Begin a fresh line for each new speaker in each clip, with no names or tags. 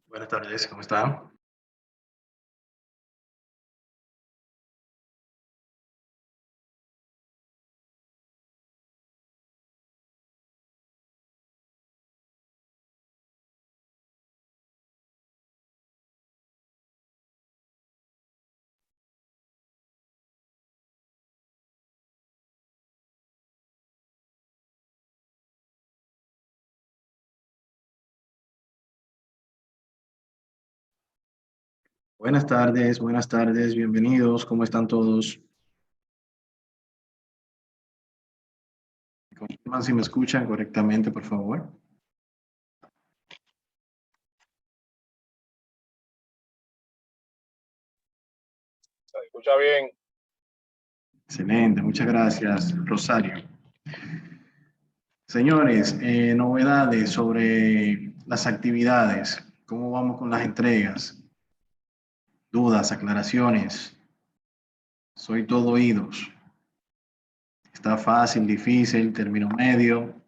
Buenas tardes, ¿cómo está? Buenas tardes, bienvenidos, ¿cómo están todos? Confirman si me escuchan correctamente, por favor.
Se escucha bien.
Excelente, muchas gracias, Rosario. Señores, novedades sobre las actividades, ¿cómo vamos con las entregas? Dudas, aclaraciones, soy todo oídos. Está fácil, difícil, término medio.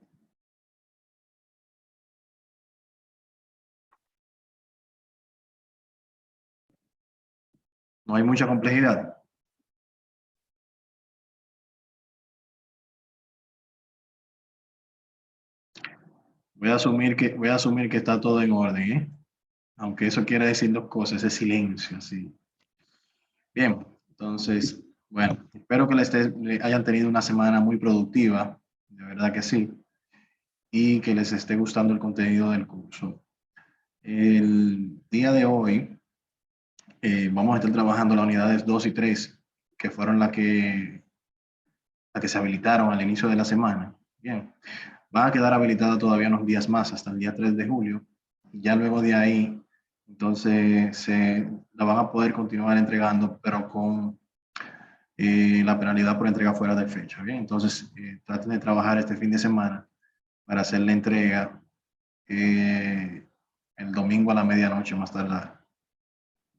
No hay mucha complejidad. Voy a asumir que está todo en orden, ¿eh? Aunque eso quiere decir dos cosas, ese silencio, así. Bien, entonces, bueno, espero que le hayan tenido una semana muy productiva, de verdad que sí, y que les esté gustando el contenido del curso. El día de hoy vamos a estar trabajando las unidades 2 y 3, que fueron la que se habilitaron al inicio de la semana. Bien, van a quedar habilitadas todavía unos días más, hasta el día 3 de julio, y ya luego de ahí, entonces, se la van a poder continuar entregando, pero con la penalidad por entrega fuera de fecha. Bien, entonces traten de trabajar este fin de semana para hacer la entrega el domingo a la medianoche más tardar,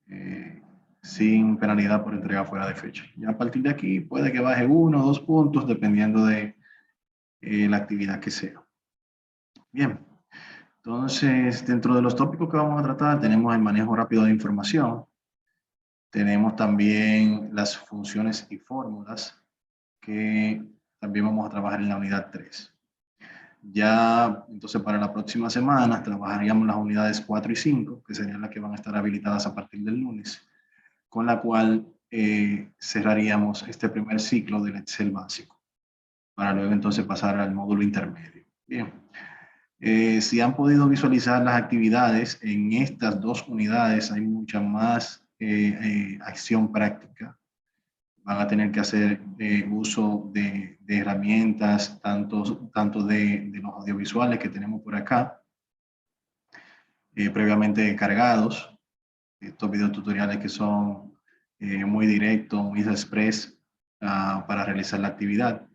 eh, sin penalidad por entrega fuera de fecha. Ya a partir de aquí puede que baje 1 o 2 puntos dependiendo de la actividad que sea. Bien, entonces dentro de los tópicos que vamos a tratar tenemos el manejo rápido de información, tenemos también las funciones y fórmulas que también vamos a trabajar en la unidad 3. Ya, entonces, para la próxima semana trabajaríamos las unidades 4 y 5, que serían las que van a estar habilitadas a partir del lunes, con la cual cerraríamos este primer ciclo del Excel básico, para luego entonces pasar al módulo intermedio. Bien, si han podido visualizar las actividades en estas dos unidades, hay mucha más acción práctica. Van a tener que hacer uso de herramientas, tanto de los audiovisuales que tenemos por acá, previamente cargados, estos videotutoriales que son muy directos, muy express para realizar la actividad.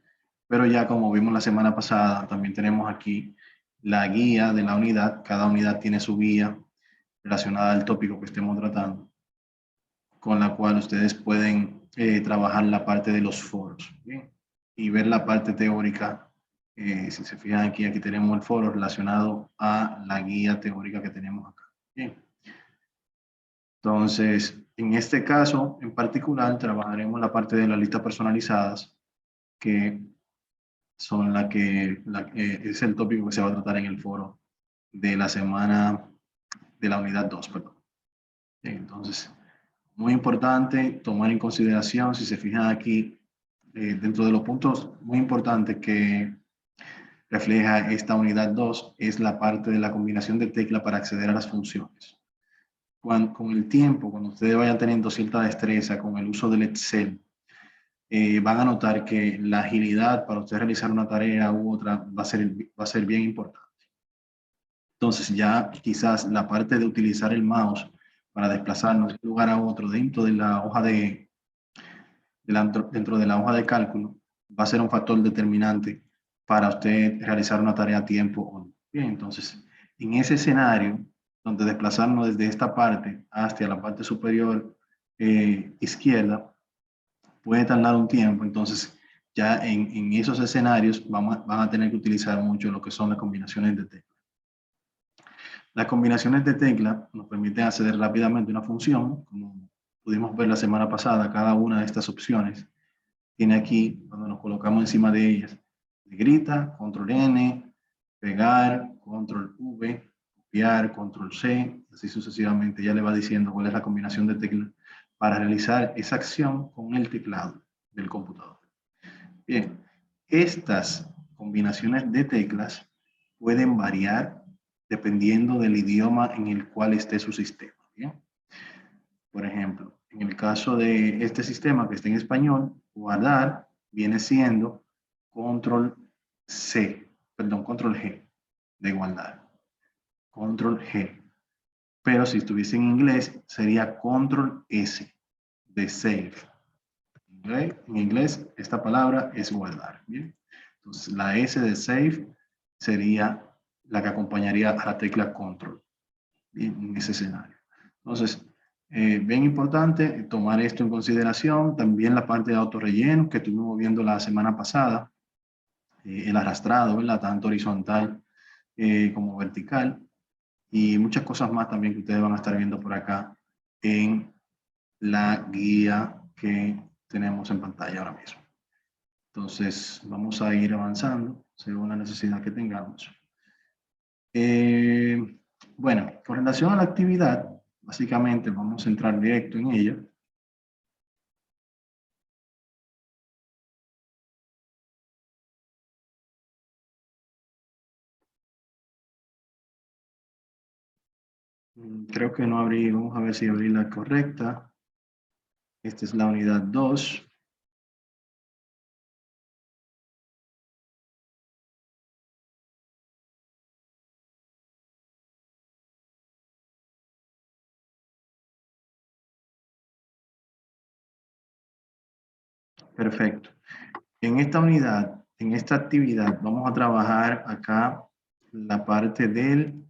Pero ya como vimos la semana pasada, también tenemos aquí la guía de la unidad. Cada unidad tiene su guía relacionada al tópico que estemos tratando, con la cual ustedes pueden trabajar la parte de los foros, ¿bien? Y ver la parte teórica. Si se fijan aquí, aquí tenemos el foro relacionado a la guía teórica que tenemos acá. Bien. Entonces, en este caso en particular, trabajaremos la parte de las listas personalizadas, que son es el tópico que se va a tratar en el foro de la semana de la unidad 2, perdón. Bien, entonces, muy importante tomar en consideración, si se fijan aquí, dentro de los puntos muy importantes que refleja esta unidad 2 es la parte de la combinación de tecla para acceder a las funciones. Con el tiempo, cuando ustedes vayan teniendo cierta destreza con el uso del Excel, van a notar que la agilidad para usted realizar una tarea u otra va a ser bien importante. Entonces ya quizás la parte de utilizar el mouse para desplazarnos de un lugar a otro dentro de la hoja dentro de la hoja de cálculo va a ser un factor determinante para usted realizar una tarea a tiempo o no. Bien, entonces, en ese escenario, donde desplazarnos desde esta parte hasta la parte superior izquierda puede tardar un tiempo, entonces ya en esos escenarios van a tener que utilizar mucho lo que son las combinaciones de teclas. Las combinaciones de teclas nos permiten acceder rápidamente a una función, como pudimos ver la semana pasada. Cada una de estas opciones tiene aquí, cuando nos colocamos encima de ellas, negrita, control N, pegar, control V, copiar, control C, así sucesivamente. Ya le va diciendo cuál es la combinación de teclas para realizar esa acción con el teclado del computador. Bien, estas combinaciones de teclas pueden variar dependiendo del idioma en el cual esté su sistema. ¿Bien? Por ejemplo, en el caso de este sistema que está en español, guardar viene siendo control C, perdón, control G de guardar, control G. Pero si estuviese en inglés, sería control S de save. En inglés, esta palabra es guardar. ¿Bien? Entonces, la S de save sería la que acompañaría a la tecla control. Bien, en ese escenario. Entonces, bien importante tomar esto en consideración. También la parte de autorrelleno que estuvimos viendo la semana pasada. El arrastrado, ¿verdad? Tanto horizontal como vertical. Y muchas cosas más también que ustedes van a estar viendo por acá en la guía que tenemos en pantalla ahora mismo. Entonces, vamos a ir avanzando según la necesidad que tengamos. Bueno, con relación a la actividad, básicamente vamos a entrar directo en ella. Creo que no abrí, vamos a ver si abrí la correcta. Esta es la unidad 2. Perfecto. En esta unidad, en esta actividad, vamos a trabajar acá la parte del,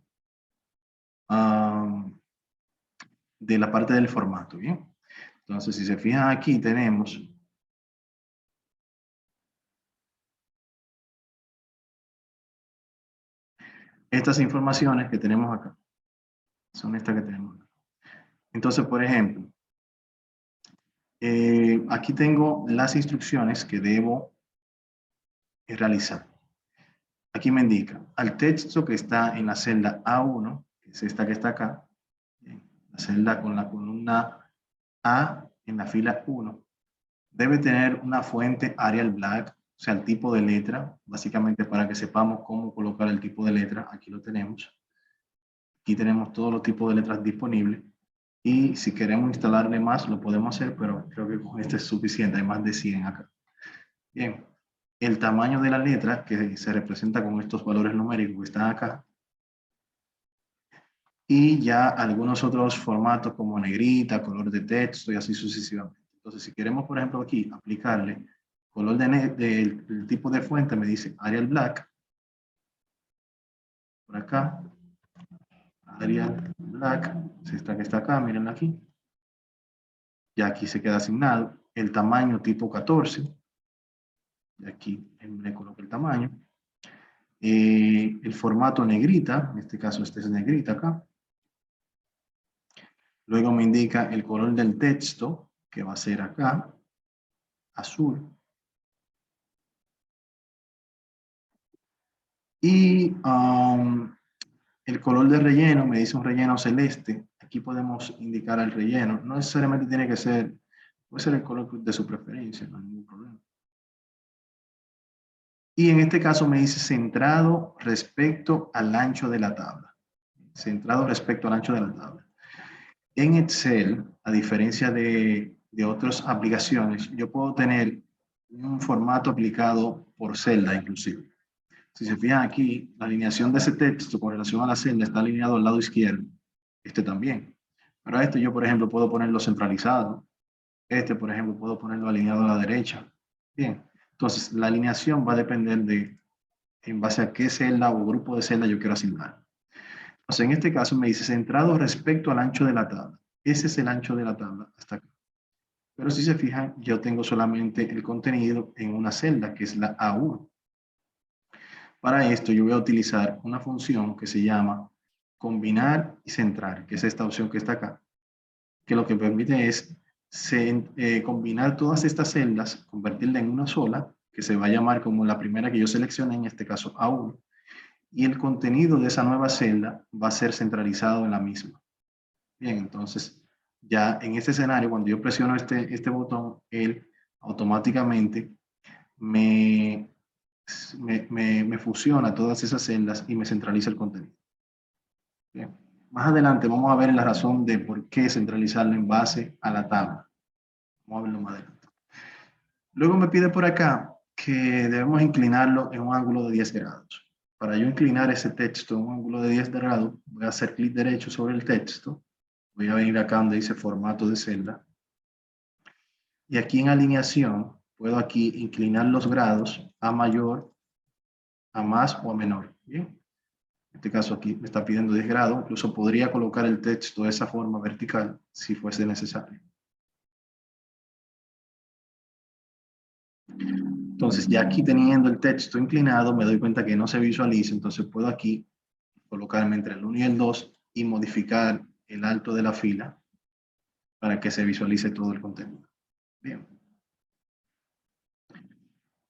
de la parte del formato, ¿bien? Entonces, si se fijan aquí, tenemos estas informaciones que tenemos acá. Son estas que tenemos acá. Entonces, por ejemplo, aquí tengo las instrucciones que debo realizar. Aquí me indica al texto que está en la celda A1, que es esta que está acá, la celda con la columna A en la fila 1, debe tener una fuente Arial Black, o sea, el tipo de letra, básicamente para que sepamos cómo colocar el tipo de letra. Aquí lo tenemos. Aquí tenemos todos los tipos de letras disponibles. Y si queremos instalarle más, lo podemos hacer, pero creo que con este es suficiente. Hay más de 100 acá. Bien. El tamaño de la letra, que se representa con estos valores numéricos que están acá. Y ya algunos otros formatos como negrita, color de texto y así sucesivamente. Entonces, si queremos, por ejemplo, aquí aplicarle color del tipo de fuente, me dice Arial Black. Por acá. Arial Black. Esta que está acá, miren aquí. Ya aquí se queda asignado. El tamaño tipo 14. Y aquí le coloco el tamaño. El formato negrita. En este caso, este es negrita acá. Luego me indica el color del texto, que va a ser acá, azul. Y el color de relleno, me dice un relleno celeste. Aquí podemos indicar el relleno. No necesariamente tiene que ser, puede ser el color de su preferencia, no hay ningún problema. Y en este caso me dice centrado respecto al ancho de la tabla. Centrado respecto al ancho de la tabla. En Excel, a diferencia de otras aplicaciones, yo puedo tener un formato aplicado por celda inclusive. Si se fijan aquí, la alineación de ese texto con relación a la celda está alineado al lado izquierdo. Este también. Pero a este yo, por ejemplo, puedo ponerlo centralizado. Este, por ejemplo, puedo ponerlo alineado a la derecha. Bien. Entonces, la alineación va a depender de en base a qué celda o grupo de celda yo quiero asignar. Entonces, en este caso me dice centrado respecto al ancho de la tabla. Ese es el ancho de la tabla hasta acá. Pero si se fijan, yo tengo solamente el contenido en una celda, que es la A1. Para esto yo voy a utilizar una función que se llama combinar y centrar, que es esta opción que está acá, que lo que permite es combinar todas estas celdas, convertirla en una sola, que se va a llamar como la primera que yo seleccioné, en este caso A1, y el contenido de esa nueva celda va a ser centralizado en la misma. Bien, entonces ya en este escenario, cuando yo presiono este botón, él automáticamente me fusiona todas esas celdas y me centraliza el contenido. Bien. Más adelante vamos a ver la razón de por qué centralizarlo en base a la tabla. Vamos a verlo más adelante. Luego me pide por acá que debemos inclinarlo en un ángulo de 10 grados. Para yo inclinar ese texto en un ángulo de 10 grados, voy a hacer clic derecho sobre el texto. Voy a venir acá donde dice formato de celda. Y aquí en alineación, puedo aquí inclinar los grados a mayor, a más o a menor. Bien. En este caso aquí me está pidiendo 10 grados. Incluso podría colocar el texto de esa forma vertical si fuese necesario. Entonces, ya aquí teniendo el texto inclinado, me doy cuenta que no se visualiza. Entonces, puedo aquí colocarme entre el 1 y el 2 y modificar el alto de la fila para que se visualice todo el contenido. Bien.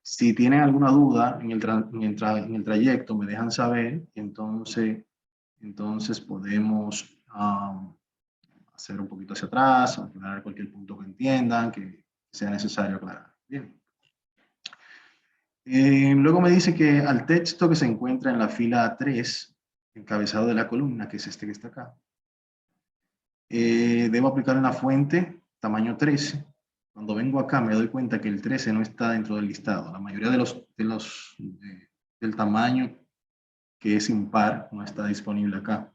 Si tienen alguna duda en el trayecto, me dejan saber. Entonces podemos hacer un poquito hacia atrás, aclarar cualquier punto que entiendan, que sea necesario aclarar. Bien. Luego me dice que al texto que se encuentra en la fila 3, encabezado de la columna, que es este que está acá, debo aplicar una fuente tamaño 13. Cuando vengo acá me doy cuenta que el 13 no está dentro del listado. La mayoría del tamaño que es impar no está disponible acá.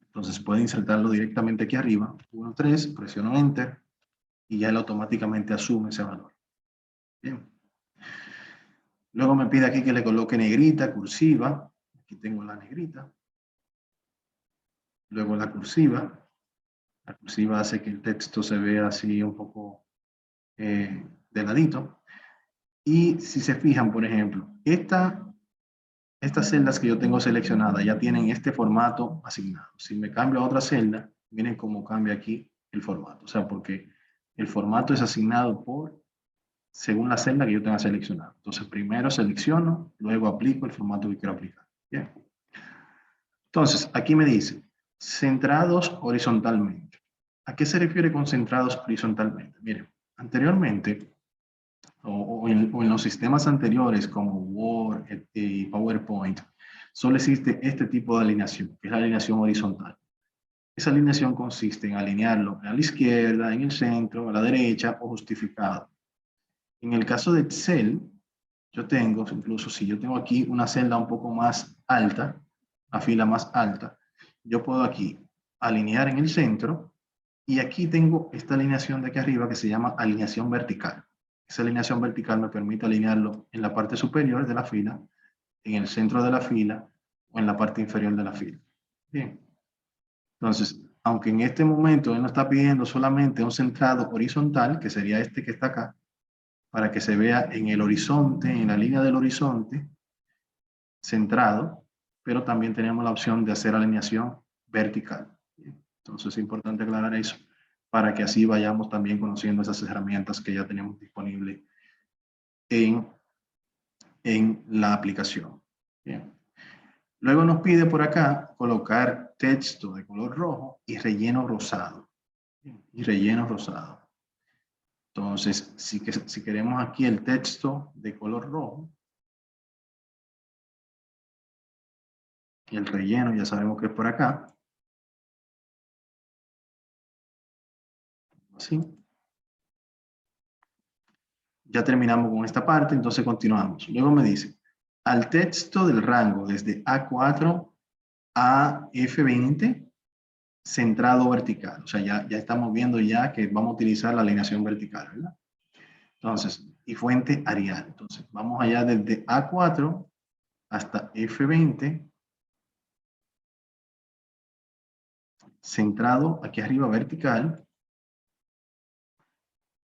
Entonces puedo insertarlo directamente aquí arriba. 1, 3, presiono Enter y ya él automáticamente asume ese valor. Bien. Luego me pide aquí que le coloque negrita, cursiva. Aquí tengo la negrita. Luego la cursiva. La cursiva hace que el texto se vea así un poco de ladito. Y si se fijan, por ejemplo, estas celdas que yo tengo seleccionadas ya tienen este formato asignado. Si me cambio a otra celda, miren cómo cambia aquí el formato. O sea, porque el formato es asignado según la celda que yo tenga seleccionada. Entonces, primero selecciono, luego aplico el formato que quiero aplicar. Bien. Entonces, aquí me dice, centrados horizontalmente. ¿A qué se refiere con centrados horizontalmente? Miren, anteriormente, o en los sistemas anteriores como Word y PowerPoint, solo existe este tipo de alineación, que es la alineación horizontal. Esa alineación consiste en alinearlo a la izquierda, en el centro, a la derecha o justificado. En el caso de Excel, yo tengo, incluso si yo tengo aquí una celda un poco más alta, la fila más alta, yo puedo aquí alinear en el centro y aquí tengo esta alineación de aquí arriba que se llama alineación vertical. Esa alineación vertical me permite alinearlo en la parte superior de la fila, en el centro de la fila o en la parte inferior de la fila. Bien. Entonces, aunque en este momento él nos está pidiendo solamente un centrado horizontal, que sería este que está acá, para que se vea en el horizonte, en la línea del horizonte, centrado, pero también tenemos la opción de hacer alineación vertical. Entonces es importante aclarar eso para que así vayamos también conociendo esas herramientas que ya tenemos disponibles en la aplicación. Bien. Luego nos pide por acá colocar texto de color rojo y relleno rosado. Bien. Y relleno rosado. Entonces, si queremos aquí el texto de color rojo, y el relleno ya sabemos que es por acá. Así. Ya terminamos con esta parte, entonces continuamos. Luego me dice, al texto del rango desde A4 a F20, centrado vertical. O sea, ya estamos viendo ya que vamos a utilizar la alineación vertical, ¿verdad? Entonces, y fuente Arial. Entonces, vamos allá desde A4 hasta F20, centrado aquí arriba vertical.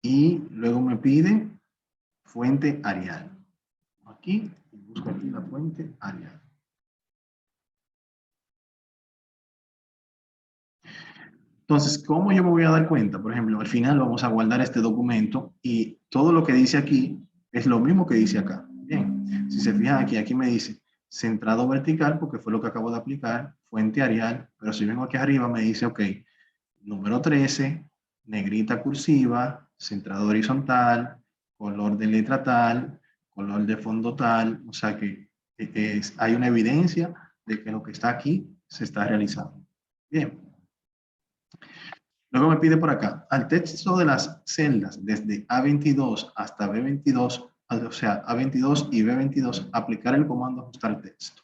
Y luego me pide fuente Arial. Aquí, busco aquí la fuente Arial. Entonces, ¿cómo yo me voy a dar cuenta? Por ejemplo, al final vamos a guardar este documento y todo lo que dice aquí es lo mismo que dice acá. Bien, si se fijan aquí, aquí me dice centrado vertical porque fue lo que acabo de aplicar, fuente Arial, pero si vengo aquí arriba me dice, ok, número 13, negrita cursiva, centrado horizontal, color de letra tal, color de fondo tal, o sea que hay una evidencia de que lo que está aquí se está realizando. Bien. Luego me pide por acá, al texto de las celdas desde A22 hasta B22, o sea, A22 y B22, aplicar el comando ajustar texto.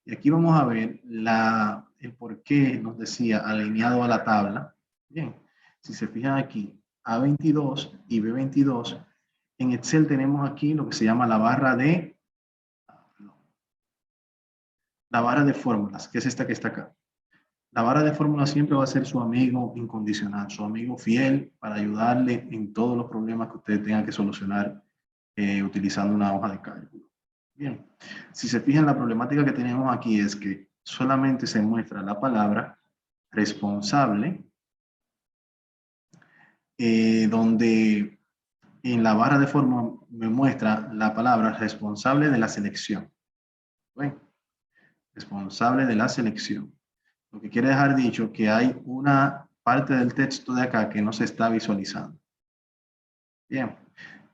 Y aquí vamos a ver el por qué nos decía alineado a la tabla. Bien, si se fijan aquí, A22 y B22, en Excel tenemos aquí lo que se llama la barra de fórmulas, que es esta que está acá. La barra de fórmulas siempre va a ser su amigo incondicional, su amigo fiel para ayudarle en todos los problemas que usted tenga que solucionar utilizando una hoja de cálculo. Bien, si se fijan, la problemática que tenemos aquí es que solamente se muestra la palabra responsable, donde en la barra de fórmula me muestra la palabra responsable de la selección. ¿Ven? Responsable de la selección. Lo que quiere dejar dicho que hay una parte del texto de acá que no se está visualizando. Bien,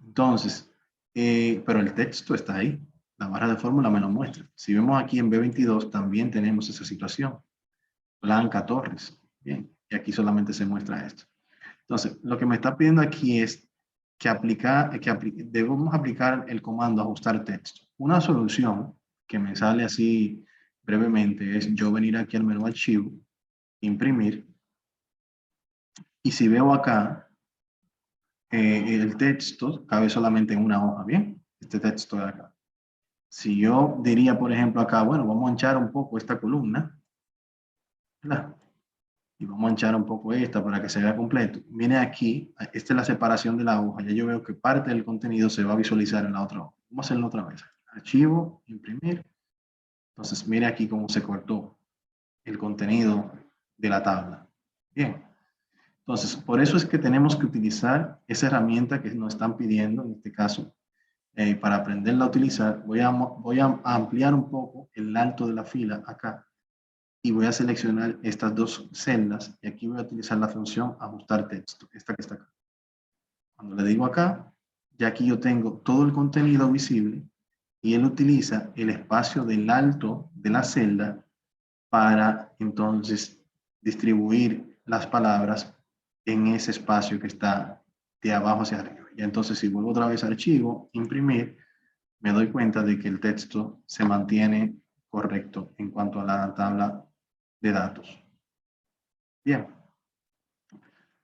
entonces, pero el texto está ahí. La barra de fórmula me lo muestra. Si vemos aquí en B22 también tenemos esa situación. Blanca Torres. Bien, y aquí solamente se muestra esto. Entonces, lo que me está pidiendo aquí es que debemos aplicar el comando ajustar texto. Una solución que me sale así brevemente es yo venir aquí al menú archivo, imprimir, y si veo acá, el texto cabe solamente en una hoja, ¿bien? Este texto de acá. Si yo diría, por ejemplo, acá, bueno, vamos a anchar un poco esta columna, ¿verdad? Y vamos a anchar un poco esta para que se vea completo. Viene aquí, esta es la separación de la hoja. Ya yo veo que parte del contenido se va a visualizar en la otra hoja. Vamos a hacerlo otra vez. Archivo, imprimir. Entonces, mire aquí cómo se cortó el contenido de la tabla. Bien. Entonces, por eso es que tenemos que utilizar esa herramienta que nos están pidiendo, en este caso, para aprenderla a utilizar. Voy a ampliar un poco el alto de la fila acá y voy a seleccionar estas dos celdas y aquí voy a utilizar la función ajustar texto, esta que está acá. Cuando le digo acá, ya aquí yo tengo todo el contenido visible y él utiliza el espacio del alto de la celda para entonces distribuir las palabras en ese espacio que está de abajo hacia arriba. Y entonces si vuelvo otra vez a archivo, imprimir, me doy cuenta de que el texto se mantiene correcto en cuanto a la tabla de datos. Bien.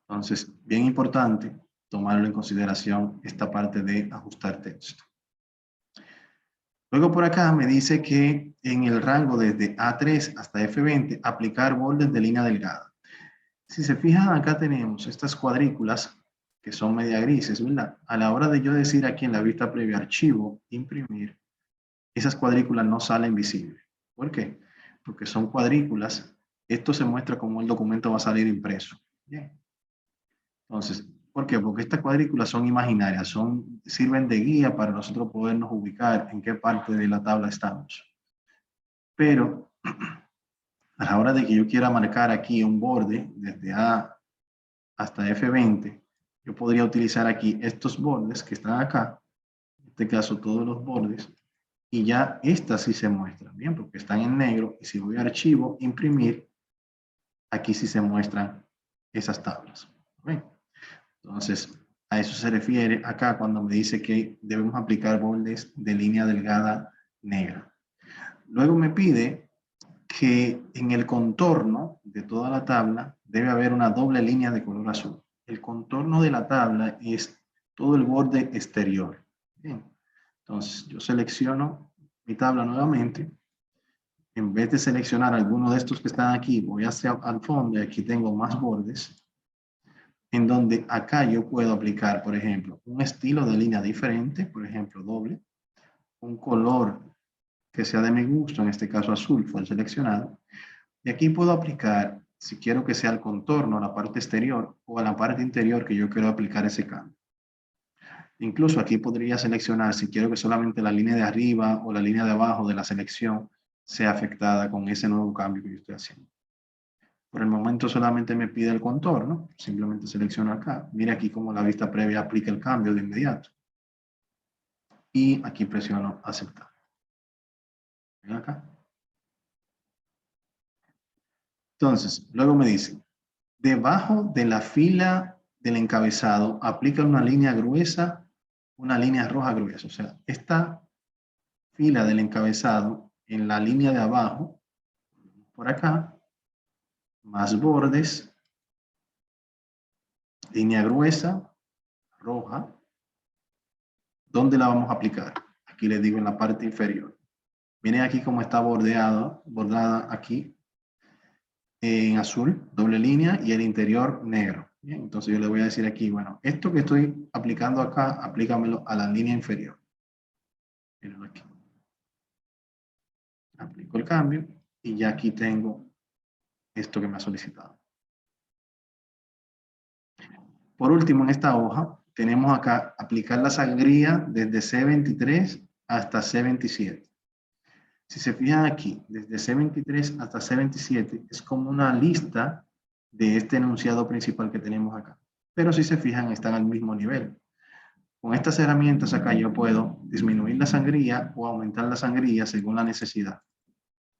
Entonces, bien importante tomarlo en consideración esta parte de ajustar texto. Luego por acá me dice que en el rango desde A3 hasta F20 aplicar bordes de línea delgada. Si se fijan, acá tenemos estas cuadrículas que son media grises, ¿verdad? A la hora de yo decir aquí en la vista previa archivo, imprimir, esas cuadrículas no salen visibles. ¿Por qué? Porque son cuadrículas. Esto se muestra como el documento va a salir impreso. Bien. Entonces, ¿por qué? Porque estas cuadrículas son imaginarias, sirven de guía para nosotros podernos ubicar en qué parte de la tabla estamos. Pero a la hora de que yo quiera marcar aquí un borde desde A hasta F20, yo podría utilizar aquí estos bordes que están acá, en este caso todos los bordes, y ya estas sí se muestran, bien, porque están en negro, y si voy a archivo, imprimir, aquí sí se muestran esas tablas. ¿Bien? Entonces, a eso se refiere acá cuando me dice que debemos aplicar bordes de línea delgada negra. Luego me pide que en el contorno de toda la tabla debe haber una doble línea de color azul. El contorno de la tabla es todo el borde exterior. Bien. Entonces, yo selecciono mi tabla nuevamente. En vez de seleccionar alguno de estos que están aquí, voy hacia al fondo y aquí tengo más bordes, en donde acá yo puedo aplicar, por ejemplo, un estilo de línea diferente, por ejemplo, doble, un color que sea de mi gusto, en este caso azul fue el seleccionado, y aquí puedo aplicar si quiero que sea el contorno, a la parte exterior o a la parte interior que yo quiero aplicar ese cambio. Incluso aquí podría seleccionar si quiero que solamente la línea de arriba o la línea de abajo de la selección sea afectada con ese nuevo cambio que yo estoy haciendo. Por el momento solamente me pide el contorno, simplemente selecciono acá. Mira aquí cómo la vista previa aplica el cambio de inmediato. Y aquí presiono aceptar. Ven acá. Entonces, luego me dice, debajo de la fila del encabezado aplica una línea gruesa, una línea roja gruesa. O sea, esta fila del encabezado en la línea de abajo, por acá, más bordes, línea gruesa, roja. ¿Dónde la vamos a aplicar? Aquí les digo en la parte inferior. Miren aquí cómo está bordada aquí en azul, doble línea, y el interior negro. Bien, entonces yo le voy a decir aquí, bueno, esto que estoy aplicando acá, aplícamelo a la línea inferior. Miren aquí. Aplico el cambio y ya aquí tengo esto que me ha solicitado. Por último, en esta hoja, tenemos acá aplicar la sangría desde C23 hasta C27. Si se fijan aquí, desde C23 hasta C27 es como una lista de este enunciado principal que tenemos acá. Pero si se fijan, están al mismo nivel. Con estas herramientas acá yo puedo disminuir la sangría o aumentar la sangría según la necesidad.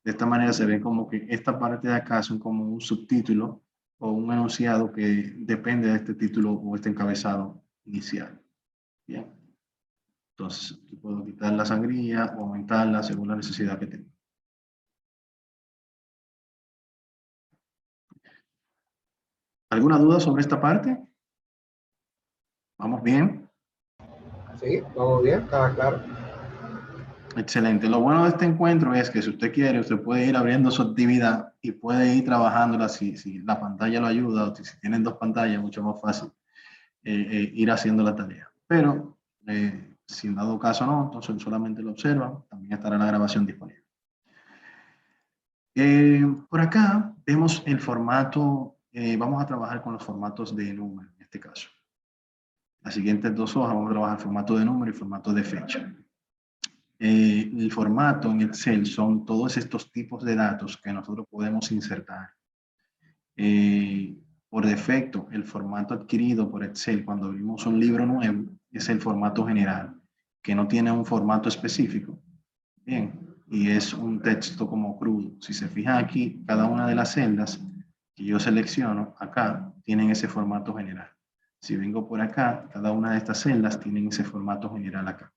De esta manera se ve como que esta parte de acá son como un subtítulo o un enunciado que depende de este título o este encabezado inicial. Bien. Entonces, aquí puedo quitar la sangría o aumentarla según la necesidad que tenga. ¿Alguna duda sobre esta parte? ¿Vamos bien?
Sí, vamos bien, estaba claro.
Excelente. Lo bueno de este encuentro es que si usted quiere, usted puede ir abriendo su actividad y puede ir trabajándola si la pantalla lo ayuda o si tienen dos pantallas, mucho más fácil ir haciendo la tarea. Pero si en dado caso no, entonces solamente lo observan, también estará la grabación disponible. Por acá vemos el formato, vamos a trabajar con los formatos de número en este caso. Las siguientes dos hojas vamos a trabajar formato de número y formato de fecha. El formato en Excel son todos estos tipos de datos que nosotros podemos insertar. Por defecto, el formato adquirido por Excel cuando abrimos un libro nuevo es el formato general, que no tiene un formato específico. Bien, y es un texto como crudo. Si se fijan aquí, cada una de las celdas que yo selecciono acá tienen ese formato general. Si vengo por acá, cada una de estas celdas tienen ese formato general acá.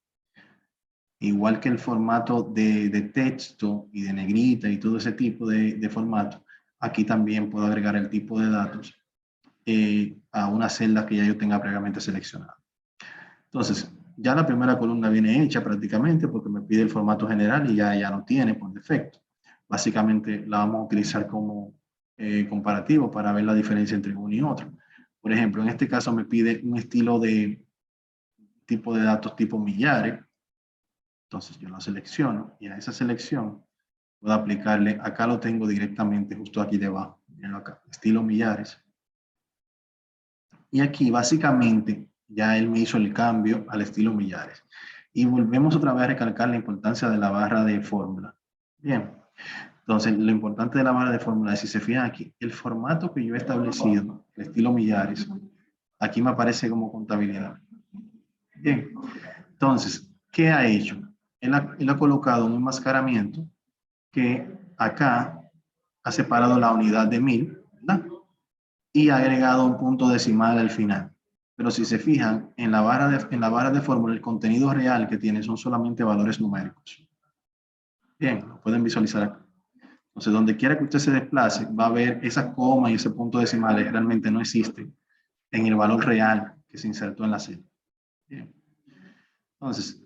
Igual que el formato de texto y de negrita y todo ese tipo de formato, aquí también puedo agregar el tipo de datos a una celda que ya yo tenga previamente seleccionada. Entonces, ya la primera columna viene hecha prácticamente porque me pide el formato general y ya no tiene por defecto. Básicamente la vamos a utilizar como comparativo para ver la diferencia entre uno y otro. Por ejemplo, en este caso me pide un estilo de tipo de datos tipo millares. Entonces yo lo selecciono y a esa selección puedo aplicarle, acá lo tengo directamente justo aquí debajo, mirenlo acá, estilo millares. Y aquí básicamente ya él me hizo el cambio al estilo millares. Y volvemos otra vez a recalcar la importancia de la barra de fórmula. Bien, entonces lo importante de la barra de fórmula es, si se fijan aquí, el formato que yo he establecido, el estilo millares, aquí me aparece como contabilidad. Bien, entonces, ¿qué ha hecho? Él ha colocado un enmascaramiento que acá ha separado la unidad de 1000, ¿verdad? Y ha agregado un punto decimal al final. Pero si se fijan, en la barra de fórmula, el contenido real que tiene son solamente valores numéricos. Bien, lo pueden visualizar acá. Entonces, donde quiera que usted se desplace, va a ver esa coma y ese punto decimal que realmente no existe en el valor real que se insertó en la celda. Bien. Entonces,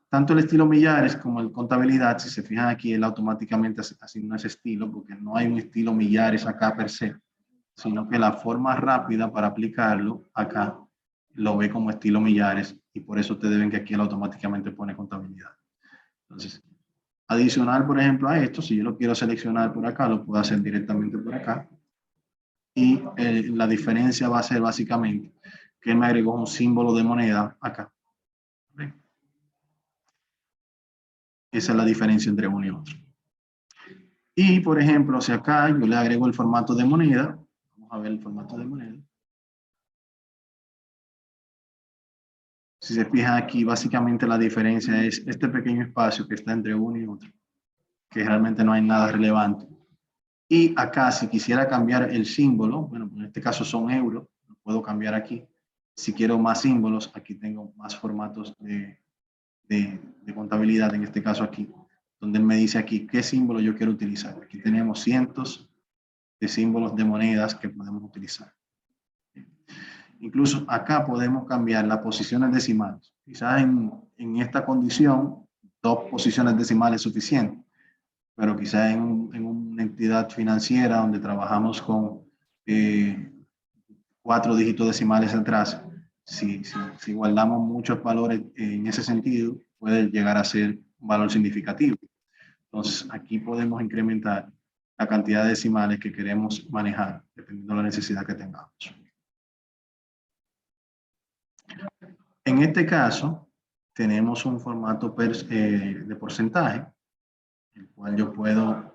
tanto el estilo millares como el contabilidad, si se fijan aquí, él automáticamente asigna ese estilo, porque no hay un estilo millares acá per se, sino que la forma rápida para aplicarlo acá lo ve como estilo millares y por eso ustedes ven que aquí él automáticamente pone contabilidad. Entonces, Adicional, por ejemplo, a esto, si yo lo quiero seleccionar por acá, lo puedo hacer directamente por acá. Y la diferencia va a ser básicamente que él me agregó un símbolo de moneda acá. ¿Okay? Esa es la diferencia entre uno y otro. Y, por ejemplo, si acá yo le agrego el formato de moneda, vamos a ver el formato de moneda. Si se fijan aquí, básicamente la diferencia es este pequeño espacio que está entre uno y otro, que realmente no hay nada relevante. Y acá, si quisiera cambiar el símbolo, bueno, en este caso son euros, lo puedo cambiar aquí. Si quiero más símbolos, aquí tengo más formatos de contabilidad, en este caso aquí, donde él me dice aquí qué símbolo yo quiero utilizar. Aquí tenemos cientos de símbolos de monedas que podemos utilizar. Incluso acá podemos cambiar las posiciones decimales. Quizás en esta condición, 2 posiciones decimales es suficiente, pero quizás en una entidad financiera donde trabajamos con 4 dígitos decimales atrás, si guardamos muchos valores en ese sentido, puede llegar a ser un valor significativo. Entonces, aquí podemos incrementar la cantidad de decimales que queremos manejar, dependiendo de la necesidad que tengamos. En este caso, tenemos un formato de porcentaje, el cual yo puedo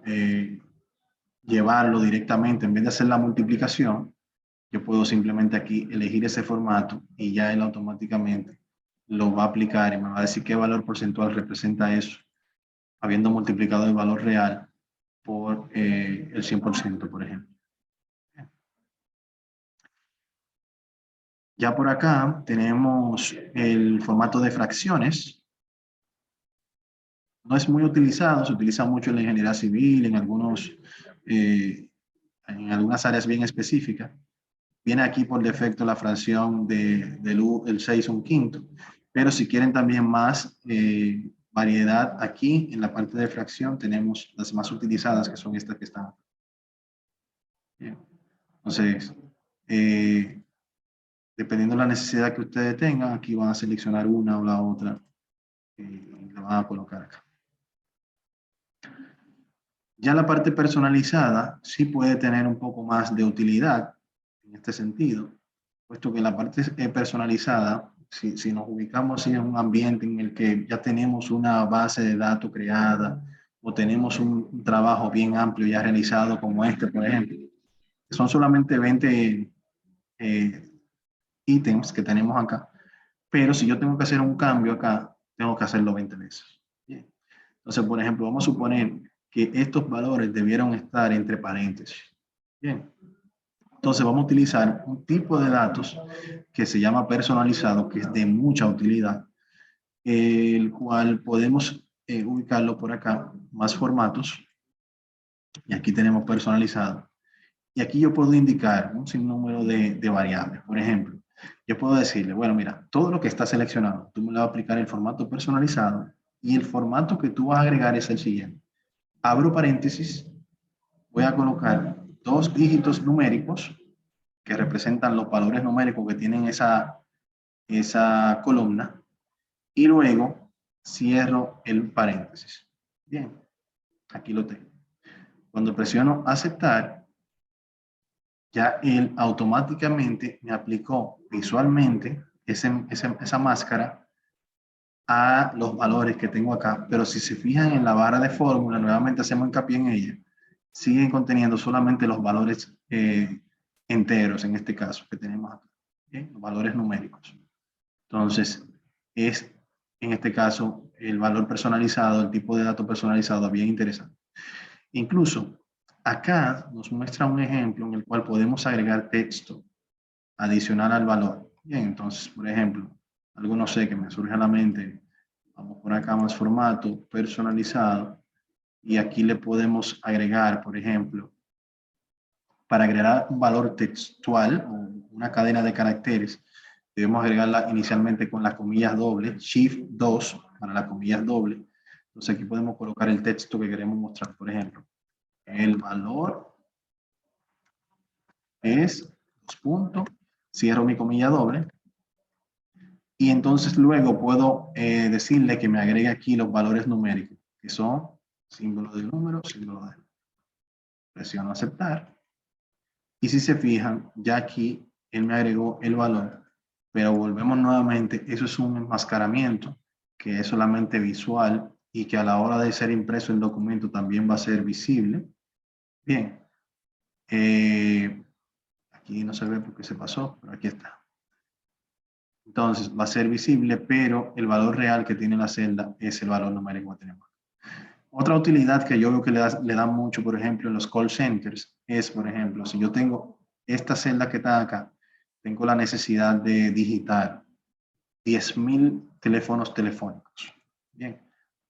llevarlo directamente, en vez de hacer la multiplicación, yo puedo simplemente aquí elegir ese formato y ya él automáticamente lo va a aplicar y me va a decir qué valor porcentual representa eso, habiendo multiplicado el valor real por el 100%, por ejemplo. Ya por acá tenemos el formato de fracciones. No es muy utilizado, se utiliza mucho en la ingeniería civil, en algunas áreas bien específicas. Viene aquí por defecto la fracción del 6 1/5, pero si quieren también más variedad aquí en la parte de fracción tenemos las más utilizadas, que son estas que están. Bien. Entonces, dependiendo de la necesidad que ustedes tengan, aquí van a seleccionar una o la otra y la van a colocar acá. Ya la parte personalizada sí puede tener un poco más de utilidad en este sentido, puesto que la parte personalizada, si nos ubicamos en un ambiente en el que ya tenemos una base de datos creada o tenemos un trabajo bien amplio ya realizado como este, por ejemplo, son solamente 20 ítems que tenemos acá, pero si yo tengo que hacer un cambio acá, tengo que hacerlo 20 veces. Bien. Entonces, por ejemplo, vamos a suponer que estos valores debieron estar entre paréntesis. Bien. Entonces vamos a utilizar un tipo de datos que se llama personalizado, que es de mucha utilidad, el cual podemos ubicarlo por acá, más formatos, y aquí tenemos personalizado. Y aquí yo puedo indicar un sinnúmero de variables. Por ejemplo, yo puedo decirle, bueno, mira, todo lo que está seleccionado, tú me le vas a aplicar el formato personalizado y el formato que tú vas a agregar es el siguiente. Abro paréntesis, voy a colocar 2 dígitos numéricos que representan los valores numéricos que tienen esa columna y luego cierro el paréntesis. Bien, aquí lo tengo. Cuando presiono aceptar, ya él automáticamente me aplicó visualmente esa máscara a los valores que tengo acá, pero si se fijan en la barra de fórmula, nuevamente hacemos hincapié en ella, siguen conteniendo solamente los valores enteros, en este caso, que tenemos acá, ¿okay? Los valores numéricos. Entonces, es en este caso el valor personalizado, el tipo de dato personalizado, bien interesante. Incluso, acá nos muestra un ejemplo en el cual podemos agregar texto adicional al valor. Bien, entonces, por ejemplo, algo no sé que me surge a la mente, vamos por acá más formato, personalizado, y aquí le podemos agregar, por ejemplo, para agregar un valor textual o una cadena de caracteres, debemos agregarla inicialmente con las comillas dobles, Shift 2 para las comillas dobles. Entonces aquí podemos colocar el texto que queremos mostrar, por ejemplo. El valor es 2 puntos, cierro mi comilla doble, y entonces luego puedo decirle que me agregue aquí los valores numéricos, que son símbolo de número, símbolo de número. Presiono aceptar. Y si se fijan, ya aquí él me agregó el valor, pero volvemos nuevamente, eso es un enmascaramiento que es solamente visual y que a la hora de ser impreso el documento también va a ser visible. Bien, aquí no se ve porque se pasó, pero aquí está. Entonces va a ser visible, pero el valor real que tiene la celda es el valor numérico que tenemos. Otra utilidad que yo veo que le da mucho, por ejemplo, en los call centers, es, por ejemplo, si yo tengo esta celda que está acá, tengo la necesidad de digitar 10.000 teléfonos telefónicos, bien,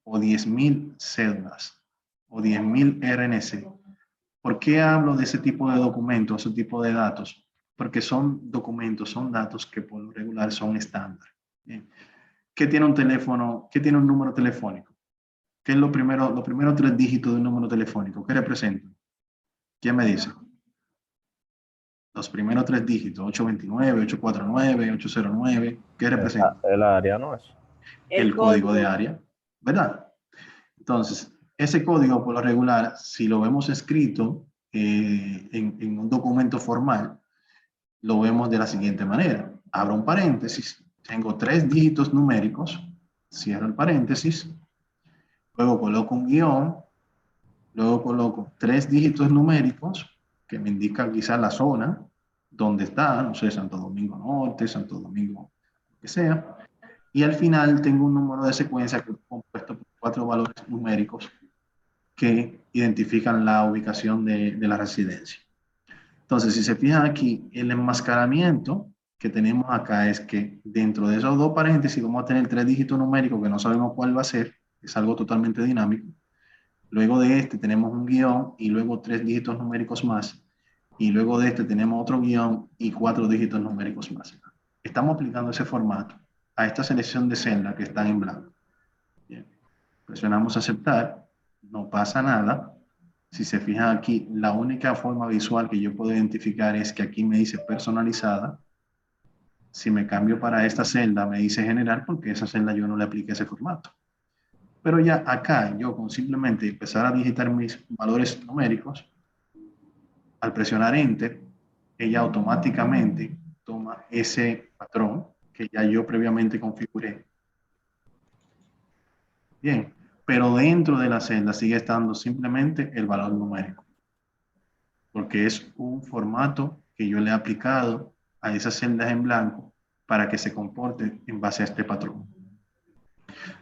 o 10.000 cédulas, o 10.000 RNC. ¿Por qué hablo de ese tipo de documentos, ese tipo de datos? Porque son documentos, son datos que por lo regular son estándar. Bien. ¿Qué tiene un teléfono? ¿Qué tiene un número telefónico? ¿Qué es los primeros 3 dígitos de un número telefónico? ¿Qué representan? ¿Quién me dice? Los primeros 3 dígitos, 829, 849, 809, ¿qué representa?
El área, ¿no es?
El código de área, ¿verdad? Entonces, ese código por lo regular, si lo vemos escrito en un documento formal, lo vemos de la siguiente manera. Abro un paréntesis, tengo 3 dígitos numéricos, cierro el paréntesis, luego coloco un guión, luego coloco 3 dígitos numéricos que me indican quizás la zona donde está, no sé, Santo Domingo Norte, Santo Domingo, lo que sea, y al final tengo un número de secuencia que es compuesto por 4 valores numéricos que identifican la ubicación de la residencia. Entonces, si se fijan aquí, el enmascaramiento que tenemos acá es que dentro de esos 2 paréntesis vamos a tener 3 dígitos numéricos que no sabemos cuál va a ser, es algo totalmente dinámico. Luego de este tenemos un guión y luego 3 dígitos numéricos más. Y luego de este tenemos otro guión y 4 dígitos numéricos más. Estamos aplicando ese formato a esta selección de celda que están en blanco. Bien. Presionamos aceptar, no pasa nada. Si se fijan aquí, la única forma visual que yo puedo identificar es que aquí me dice personalizada. Si me cambio para esta celda, me dice general, porque esa celda yo no le apliqué ese formato. Pero ya acá, yo con simplemente empezar a digitar mis valores numéricos, al presionar Enter, ella automáticamente toma ese patrón que ya yo previamente configuré. Bien, pero dentro de la celda sigue estando simplemente el valor numérico, porque es un formato que yo le he aplicado a esas celdas en blanco para que se comporte en base a este patrón.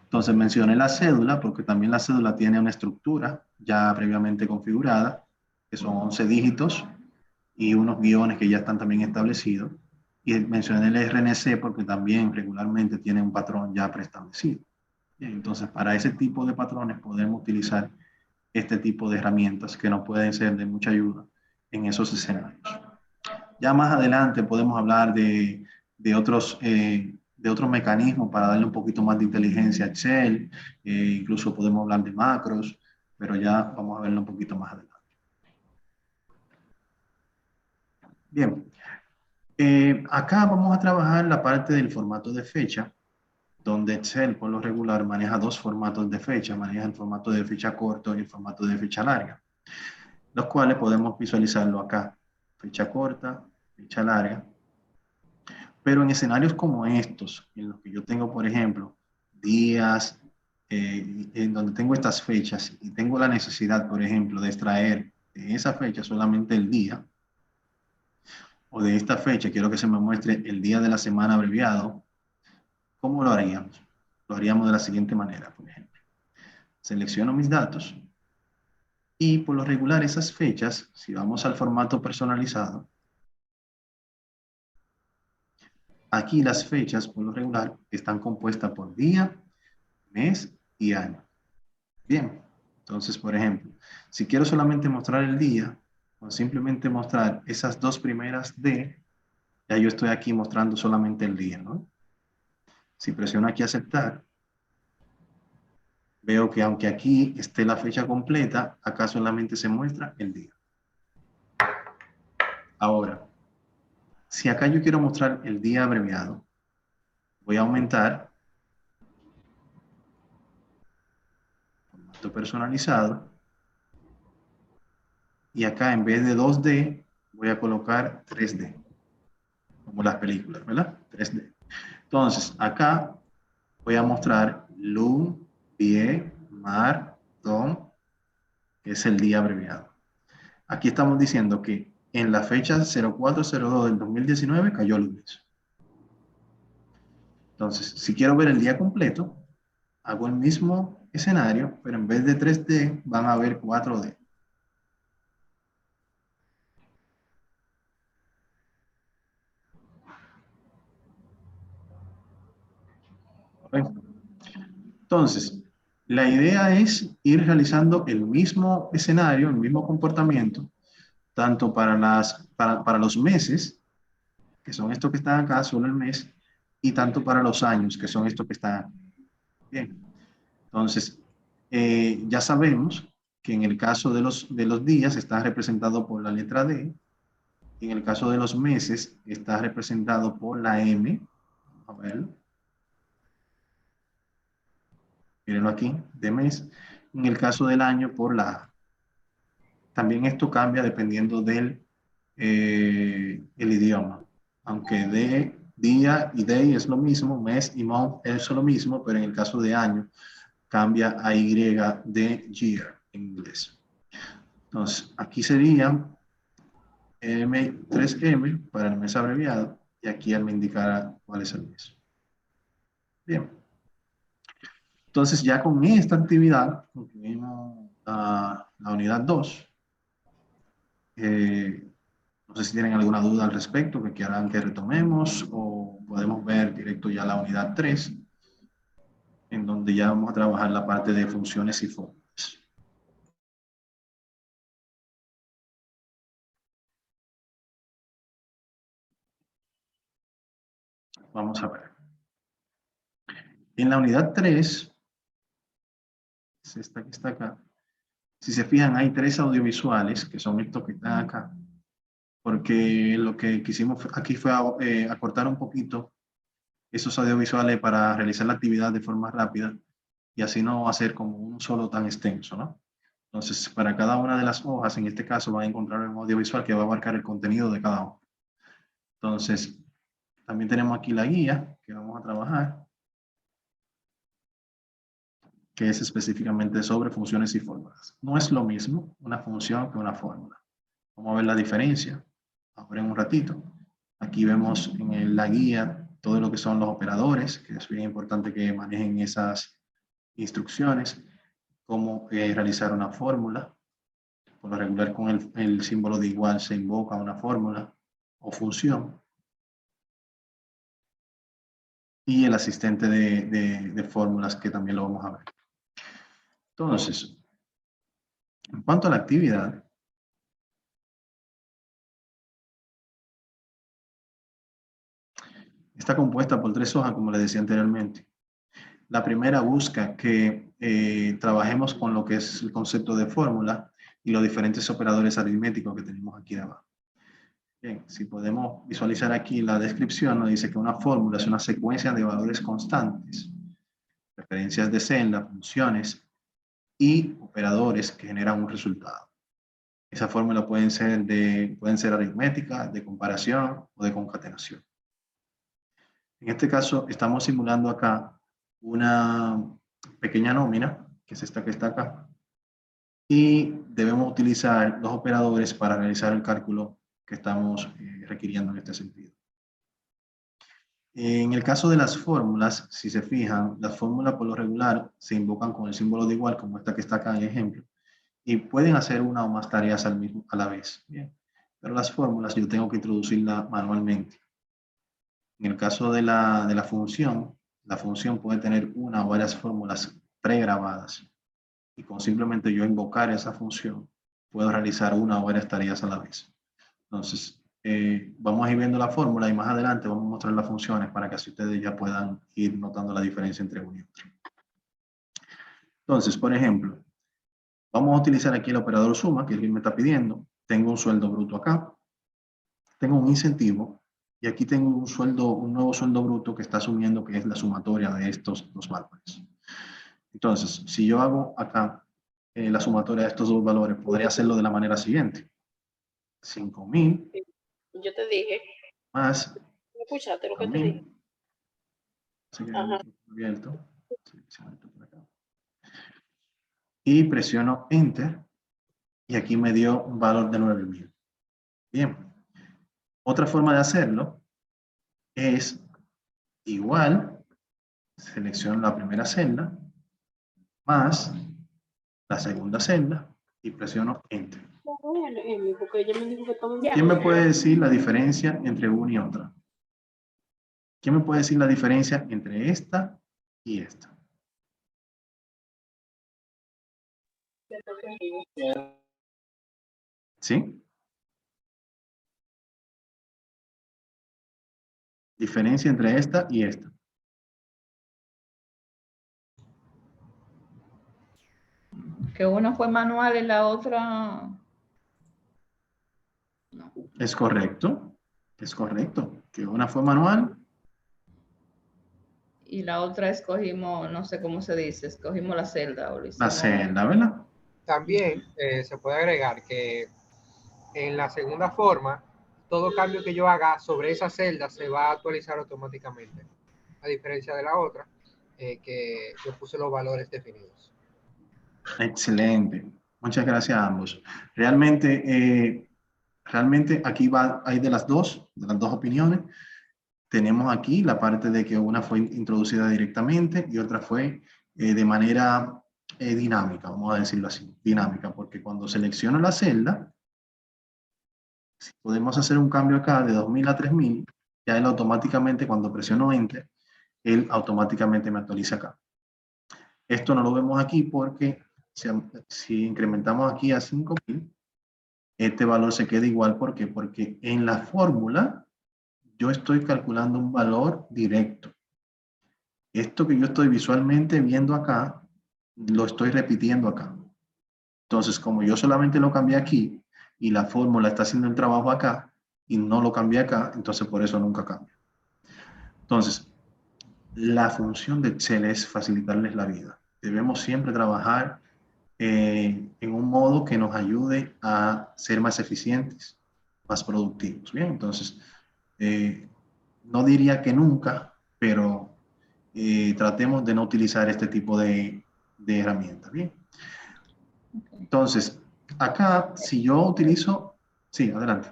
Entonces mencioné la cédula porque también la cédula tiene una estructura ya previamente configurada, que son 11 dígitos y unos guiones que ya están también establecidos. Y mencioné el RNC porque también regularmente tiene un patrón ya preestablecido. Entonces, para ese tipo de patrones podemos utilizar este tipo de herramientas que nos pueden ser de mucha ayuda en esos escenarios. Ya más adelante podemos hablar de otros mecanismos para darle un poquito más de inteligencia a Excel, incluso podemos hablar de macros, pero ya vamos a verlo un poquito más adelante. Bien, acá vamos a trabajar la parte del formato de fecha, donde Excel por lo regular maneja 2 formatos de fecha, maneja el formato de fecha corto y el formato de fecha larga, los cuales podemos visualizarlo acá, fecha corta, fecha larga. Pero en escenarios como estos, en los que yo tengo, por ejemplo, días, en donde tengo estas fechas y tengo la necesidad, por ejemplo, de extraer de esa fecha solamente el día, o de esta fecha quiero que se me muestre el día de la semana abreviado, ¿cómo lo haríamos? Lo haríamos de la siguiente manera, por ejemplo. Selecciono mis datos y por lo regular esas fechas, si vamos al formato personalizado, aquí las fechas por lo regular están compuestas por día, mes y año. Bien, entonces, por ejemplo, si quiero solamente mostrar el día, o simplemente mostrar esas 2 primeras D, ya yo estoy aquí mostrando solamente el día, ¿no? Si presiono aquí aceptar, veo que aunque aquí esté la fecha completa, acá solamente se muestra el día. Ahora, si acá yo quiero mostrar el día abreviado, voy a aumentar Esto personalizado. Y acá en vez de 2D, voy a colocar 3D. Como las películas, ¿verdad? 3D. Entonces, acá voy a mostrar luna, pie, mar, don, que es el día abreviado. Aquí estamos diciendo que en la fecha 0402 del 2019 cayó lunes. Entonces, si quiero ver el día completo, hago el mismo escenario, pero en vez de 3D van a ver 4D. Entonces, la idea es ir realizando el mismo escenario, el mismo comportamiento, tanto para los meses, que son estos que están acá, solo el mes, y tanto para los años, que son estos que están aquí. Bien, entonces, ya sabemos que en el caso de los días está representado por la letra D, y en el caso de los meses está representado por la M. A ver, mírenlo aquí, de mes. En el caso del año por la A. También esto cambia dependiendo del el idioma. Aunque de día y day es lo mismo, mes y month es lo mismo, pero en el caso de año cambia a Y de year en inglés. Entonces, aquí sería 3M para el mes abreviado y aquí él me indicará cuál es el mes. Bien. Entonces, ya con esta actividad concluimos la unidad 2. No sé si tienen alguna duda al respecto que quieran que retomemos o podemos ver directo ya la unidad 3, en donde ya vamos a trabajar la parte de funciones y fórmulas. Vamos a ver. En la unidad 3, es esta que está acá, si se fijan hay 3 audiovisuales, que son estos que están acá, porque lo que quisimos aquí fue acortar un poquito esos audiovisuales para realizar la actividad de forma rápida y así no hacer como un solo tan extenso, ¿no? Entonces, para cada una de las hojas, en este caso, van a encontrar un audiovisual que va a abarcar el contenido de cada hoja. Entonces, también tenemos aquí la guía que vamos a trabajar, que es específicamente sobre funciones y fórmulas. No es lo mismo una función que una fórmula. Vamos a ver la diferencia ahora en un ratito. Aquí vemos en la guía todo lo que son los operadores, que es bien importante que manejen esas instrucciones, cómo realizar una fórmula. Por lo regular con el símbolo de igual se invoca una fórmula o función. Y el asistente de fórmulas que también lo vamos a ver. Entonces, en cuanto a la actividad, está compuesta por 3 hojas, como les decía anteriormente. La primera busca que trabajemos con lo que es el concepto de fórmula y los diferentes operadores aritméticos que tenemos aquí abajo. Bien, si podemos visualizar aquí la descripción, nos dice que una fórmula es una secuencia de valores constantes, referencias de celda, funciones y operadores que generan un resultado. Esa fórmula pueden ser aritméticas, de comparación o de concatenación. En este caso, estamos simulando acá una pequeña nómina, que es esta que está acá, y debemos utilizar los operadores para realizar el cálculo que estamos requiriendo en este sentido. En el caso de las fórmulas, si se fijan, las fórmulas por lo regular se invocan con el símbolo de igual, como esta que está acá en ejemplo, y pueden hacer una o más tareas a la vez. Bien. Pero las fórmulas yo tengo que introducirlas manualmente. En el caso de la función puede tener una o varias fórmulas pregrabadas. Y con simplemente yo invocar esa función, puedo realizar una o varias tareas a la vez. Entonces, vamos a ir viendo la fórmula y más adelante vamos a mostrar las funciones para que así ustedes ya puedan ir notando la diferencia entre uno y otro. Entonces, por ejemplo, vamos a utilizar aquí el operador suma, que es el que me está pidiendo. Tengo un sueldo bruto acá. Tengo un incentivo. Y aquí tengo un nuevo sueldo bruto que está asumiendo que es la sumatoria de estos dos valores. Entonces, si yo hago acá la sumatoria de estos dos valores, podría hacerlo de la manera siguiente. 5.000
Yo te dije,
más
¿me escuchaste lo que te dije?
5.000. Así que
Ajá.
abierto. Selecciono esto por acá. Y presiono Enter. Y aquí me dio un valor de 9.000. Bien. Otra forma de hacerlo es igual, selecciono la primera celda, más la segunda celda y presiono Enter.
Porque ella me dijo que estaba en
¿Quién me puede decir la diferencia entre una y otra? ¿Quién me puede decir la diferencia entre esta y esta? ¿Sí? Diferencia entre esta y esta.
Que una fue manual y la otra... No.
Es correcto. Es correcto. Que una fue manual.
Y la otra escogimos, no sé cómo se dice, escogimos la celda. O lo
La
hicimos...
celda, ¿verdad?
También se puede agregar que en la segunda forma, todo cambio que yo haga sobre esa celda se va a actualizar automáticamente, a diferencia de la otra, que yo puse los valores definidos.
Excelente. Muchas gracias a ambos. Realmente aquí hay de las dos opiniones. Tenemos aquí la parte de que una fue introducida directamente y otra fue de manera dinámica, vamos a decirlo así, dinámica, porque cuando selecciono la celda, si podemos hacer un cambio acá de 2.000 a 3.000, ya él automáticamente, cuando presiono Enter, él automáticamente me actualiza acá. Esto no lo vemos aquí porque si incrementamos aquí a 5.000, este valor se queda igual. ¿Por qué? Porque en la fórmula yo estoy calculando un valor directo. Esto que yo estoy visualmente viendo acá, lo estoy repitiendo acá. Entonces, como yo solamente lo cambié aquí y la fórmula está haciendo el trabajo acá y no lo cambié acá, entonces por eso nunca cambia. Entonces, la función de Excel es facilitarles la vida. Debemos siempre trabajar en un modo que nos ayude a ser más eficientes, más productivos. Bien, entonces, no diría que nunca, pero tratemos de no utilizar este tipo de herramientas. Bien. Entonces, acá, si yo utilizo... Sí, adelante.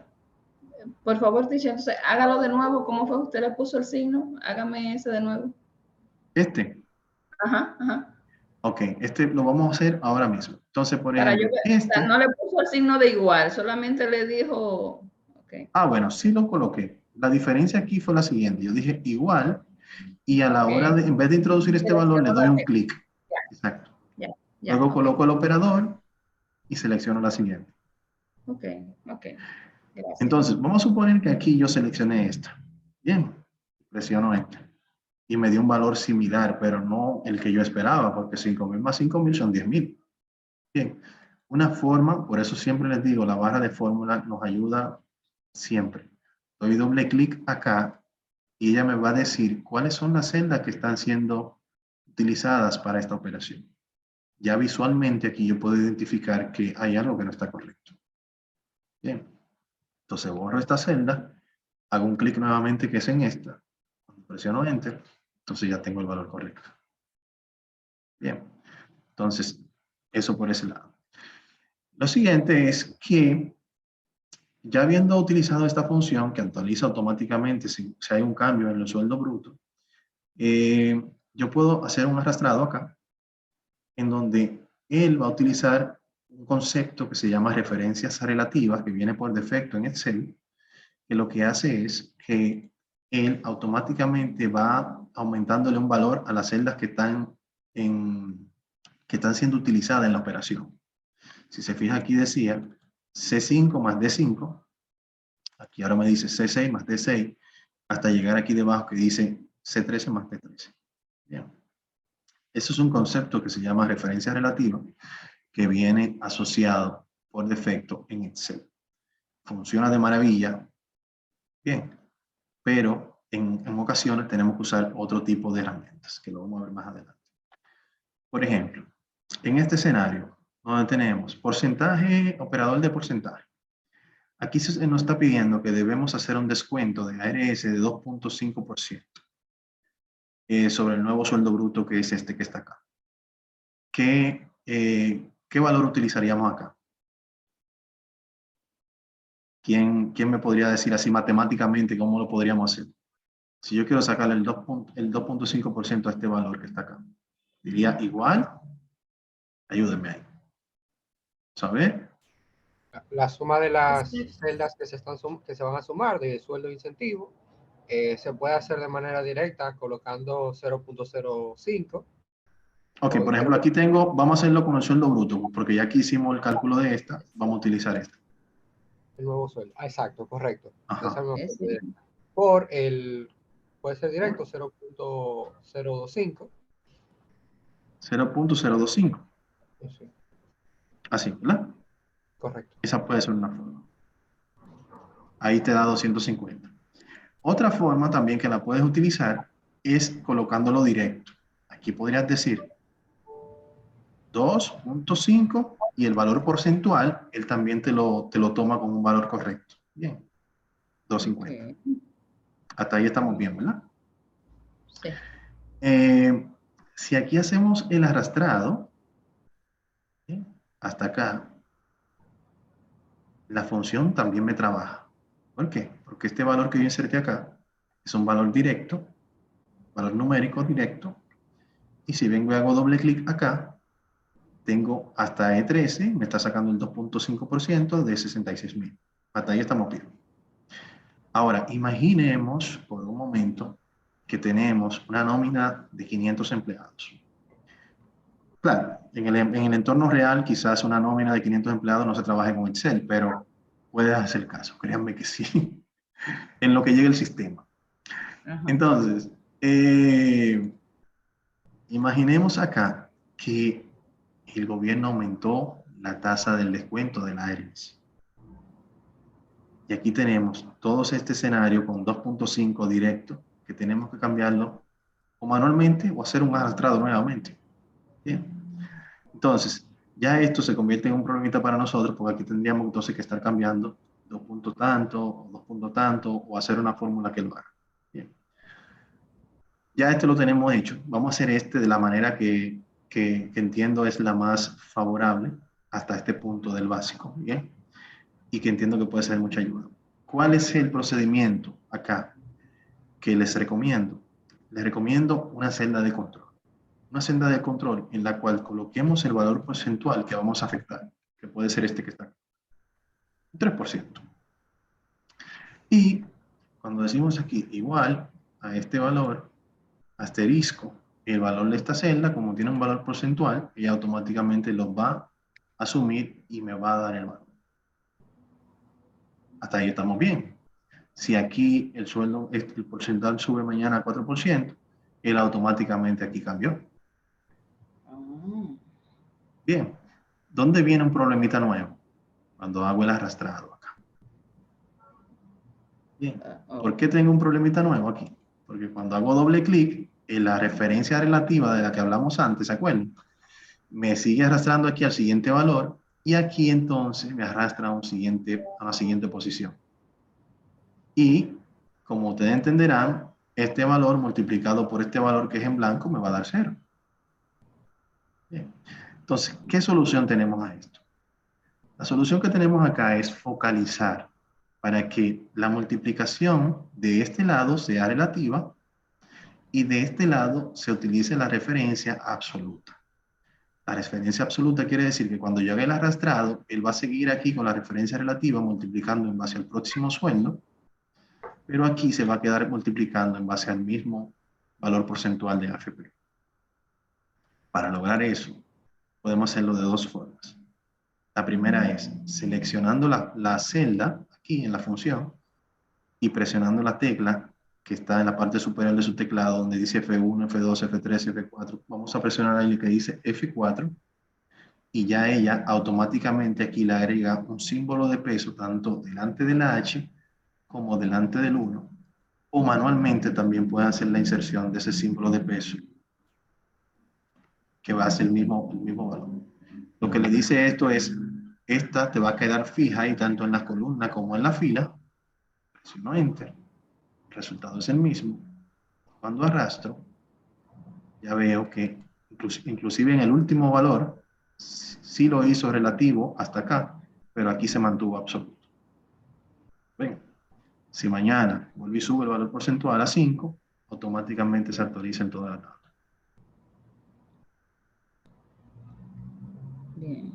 Por favor, teacher, entonces hágalo de nuevo. ¿Cómo fue? ¿Usted le puso el signo? Hágame ese de nuevo.
Este.
Ajá, ajá.
Ok, este lo vamos a hacer ahora mismo. Entonces, por
Para yo
ejemplo,
ver, o sea, no le puso el signo de igual, solamente le dijo... Okay.
Ah, bueno, sí lo coloqué. La diferencia aquí fue la siguiente. Yo dije igual y a la hora de, en vez de introducir este valor, le doy un clic. Exacto.
Ya,
Luego
okay.
coloco el operador y selecciono la siguiente.
Ok, ok. Gracias.
Entonces, vamos a suponer que aquí yo seleccioné esta. Bien, presiono Enter. Y me dio un valor similar, pero no el que yo esperaba, porque 5.000 más 5.000 son 10.000. Bien, una forma, por eso siempre les digo, la barra de fórmula nos ayuda siempre. Doy doble clic acá y ella me va a decir cuáles son las celdas que están siendo utilizadas para esta operación. Ya visualmente aquí yo puedo identificar que hay algo que no está correcto. Bien, entonces borro esta celda, hago un clic nuevamente que es en esta, presiono Enter, entonces ya tengo el valor correcto. Bien, entonces eso por ese lado. Lo siguiente es que ya habiendo utilizado esta función que actualiza automáticamente si hay un cambio en el sueldo bruto, yo puedo hacer un arrastrado acá, en donde él va a utilizar un concepto que se llama referencias relativas, que viene por defecto en Excel, que lo que hace es que él automáticamente va aumentándole un valor a las celdas que están siendo utilizadas en la operación. Si se fija aquí decía C5 más D5, aquí ahora me dice C6 más D6, hasta llegar aquí debajo que dice C13 más D13. Bien. Eso es un concepto que se llama referencia relativa, que viene asociado por defecto en Excel. Funciona de maravilla, bien, pero en ocasiones tenemos que usar otro tipo de herramientas, que lo vamos a ver más adelante. Por ejemplo, en este escenario, donde tenemos porcentaje, operador de porcentaje. Aquí se nos está pidiendo que debemos hacer un descuento de ARS de 2.5% sobre el nuevo sueldo bruto, que es este que está acá. ¿Qué valor utilizaríamos acá? ¿Quién me podría decir así matemáticamente cómo lo podríamos hacer? Si yo quiero sacarle el 2.5% a este valor que está acá, diría igual, ayúdenme ahí. ¿Sabe?
La suma de las
Sí.
celdas que se van a sumar de sueldo e incentivo se puede hacer de manera directa colocando 0.05.
Ok, por ejemplo, aquí tengo, vamos a hacerlo con el sueldo bruto, porque ya aquí hicimos el cálculo de esta, vamos a utilizar esta.
El nuevo sueldo. Ah, exacto, correcto.
Ajá.
Esa misma
Ese.
fuente directa. Por el, puede ser directo, 0.025.
0.025.
Sí,
Así, ¿verdad?
correcto.
Esa puede ser una forma. Ahí te da 250. Otra forma también que la puedes utilizar es colocándolo directo. Aquí podrías decir 2.5 y el valor porcentual, él también te lo toma como un valor correcto. Bien, 250.
Ok.
Hasta ahí estamos bien, ¿verdad?
Sí.
Si aquí hacemos el arrastrado, ¿sí? Hasta acá, la función también me trabaja. ¿Por qué? Porque este valor que yo inserté acá es un valor directo, valor numérico directo, y si vengo y hago doble clic acá, tengo hasta E13, me está sacando el 2.5% de 66.000. Hasta ahí estamos bien. Ahora, imaginemos por un momento que tenemos una nómina de 500 empleados. Claro, en el entorno real quizás una nómina de 500 empleados no se trabaje con Excel, pero puede hacer caso, créanme que sí, en lo que llegue el sistema.
Ajá.
Entonces, imaginemos acá que el gobierno aumentó la tasa del descuento de la ARS. Y aquí tenemos todo este escenario con 2.5 directo, que tenemos que cambiarlo o manualmente o hacer un arrastrado nuevamente. Bien. Entonces, ya esto se convierte en un problemita para nosotros, porque aquí tendríamos entonces que estar cambiando 2 puntos tanto, o 2 puntos tanto, o hacer una fórmula que lo haga. Bien. Ya este lo tenemos hecho. Vamos a hacer este de la manera que entiendo es la más favorable hasta este punto del básico. Bien. Y que entiendo que puede ser de mucha ayuda. ¿Cuál es el procedimiento acá que les recomiendo? Les recomiendo una celda de control. Una celda de control en la cual coloquemos el valor porcentual que vamos a afectar, que puede ser este que está aquí, 3%. Y cuando decimos aquí igual a este valor, asterisco, el valor de esta celda, como tiene un valor porcentual, ella automáticamente lo va a asumir y me va a dar el valor. Hasta ahí estamos bien. Si aquí el sueldo, el porcentual sube mañana a 4%, él automáticamente aquí cambió. Bien. ¿Dónde viene un problemita nuevo? Cuando hago el arrastrado acá. Bien. ¿Por qué tengo un problemita nuevo aquí? Porque cuando hago doble clic, en la referencia relativa de la que hablamos antes, ¿se acuerdan? Me sigue arrastrando aquí al siguiente valor y aquí entonces me arrastra a una siguiente posición. Y como ustedes entenderán, este valor multiplicado por este valor que es en blanco me va a dar 0. Bien. Entonces, ¿qué solución tenemos a esto? La solución que tenemos acá es focalizar para que la multiplicación de este lado sea relativa y de este lado se utilice la referencia absoluta. La referencia absoluta quiere decir que cuando yo haga el arrastrado, él va a seguir aquí con la referencia relativa multiplicando en base al próximo sueldo, pero aquí se va a quedar multiplicando en base al mismo valor porcentual de AFP. Para lograr eso, podemos hacerlo de dos formas. La primera es seleccionando la celda aquí en la función y presionando la tecla que está en la parte superior de su teclado donde dice F1, F2, F3, F4. Vamos a presionar ahí que dice F4 y ya ella automáticamente aquí le agrega un símbolo de peso tanto delante de la H como delante del 1 o manualmente también pueden hacer la inserción de ese símbolo de peso que va a ser el mismo valor. Lo que le dice esto es, esta te va a quedar fija ahí tanto en la columna como en la fila. Presiono Enter. El resultado es el mismo. Cuando arrastro, ya veo que inclusive en el último valor, sí lo hizo relativo hasta acá, pero aquí se mantuvo absoluto. ¿Ven? Si mañana vuelvo y subo el valor porcentual a 5, automáticamente se actualiza en toda la tabla.
Bien.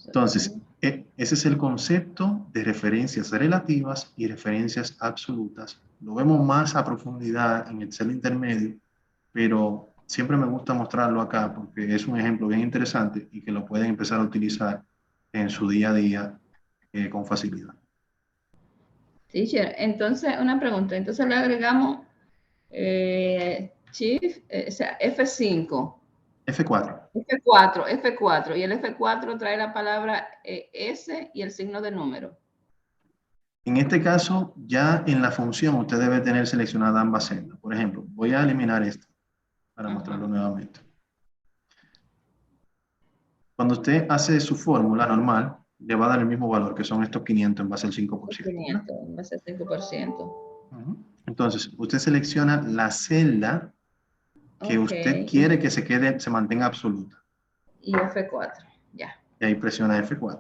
Entonces, ese es el concepto de referencias relativas y referencias absolutas. Lo vemos más a profundidad en Excel intermedio, pero siempre me gusta mostrarlo acá porque es un ejemplo bien interesante y que lo pueden empezar a utilizar en su día a día con facilidad.
Teacher, entonces, una pregunta. Entonces le agregamos Chief, o sea, F5.
F4.
F4, y el F4 trae la palabra S y el signo de número.
En este caso, ya en la función usted debe tener seleccionada ambas celdas. Por ejemplo, voy a eliminar esto para mostrarlo nuevamente. Cuando usted hace su fórmula normal, le va a dar el mismo valor, que son estos 500 en base al 5%.
500, en base al 5%.
Entonces, usted selecciona la celda que usted quiere que se mantenga absoluta.
Y F4, ya.
Y ahí presiona F4.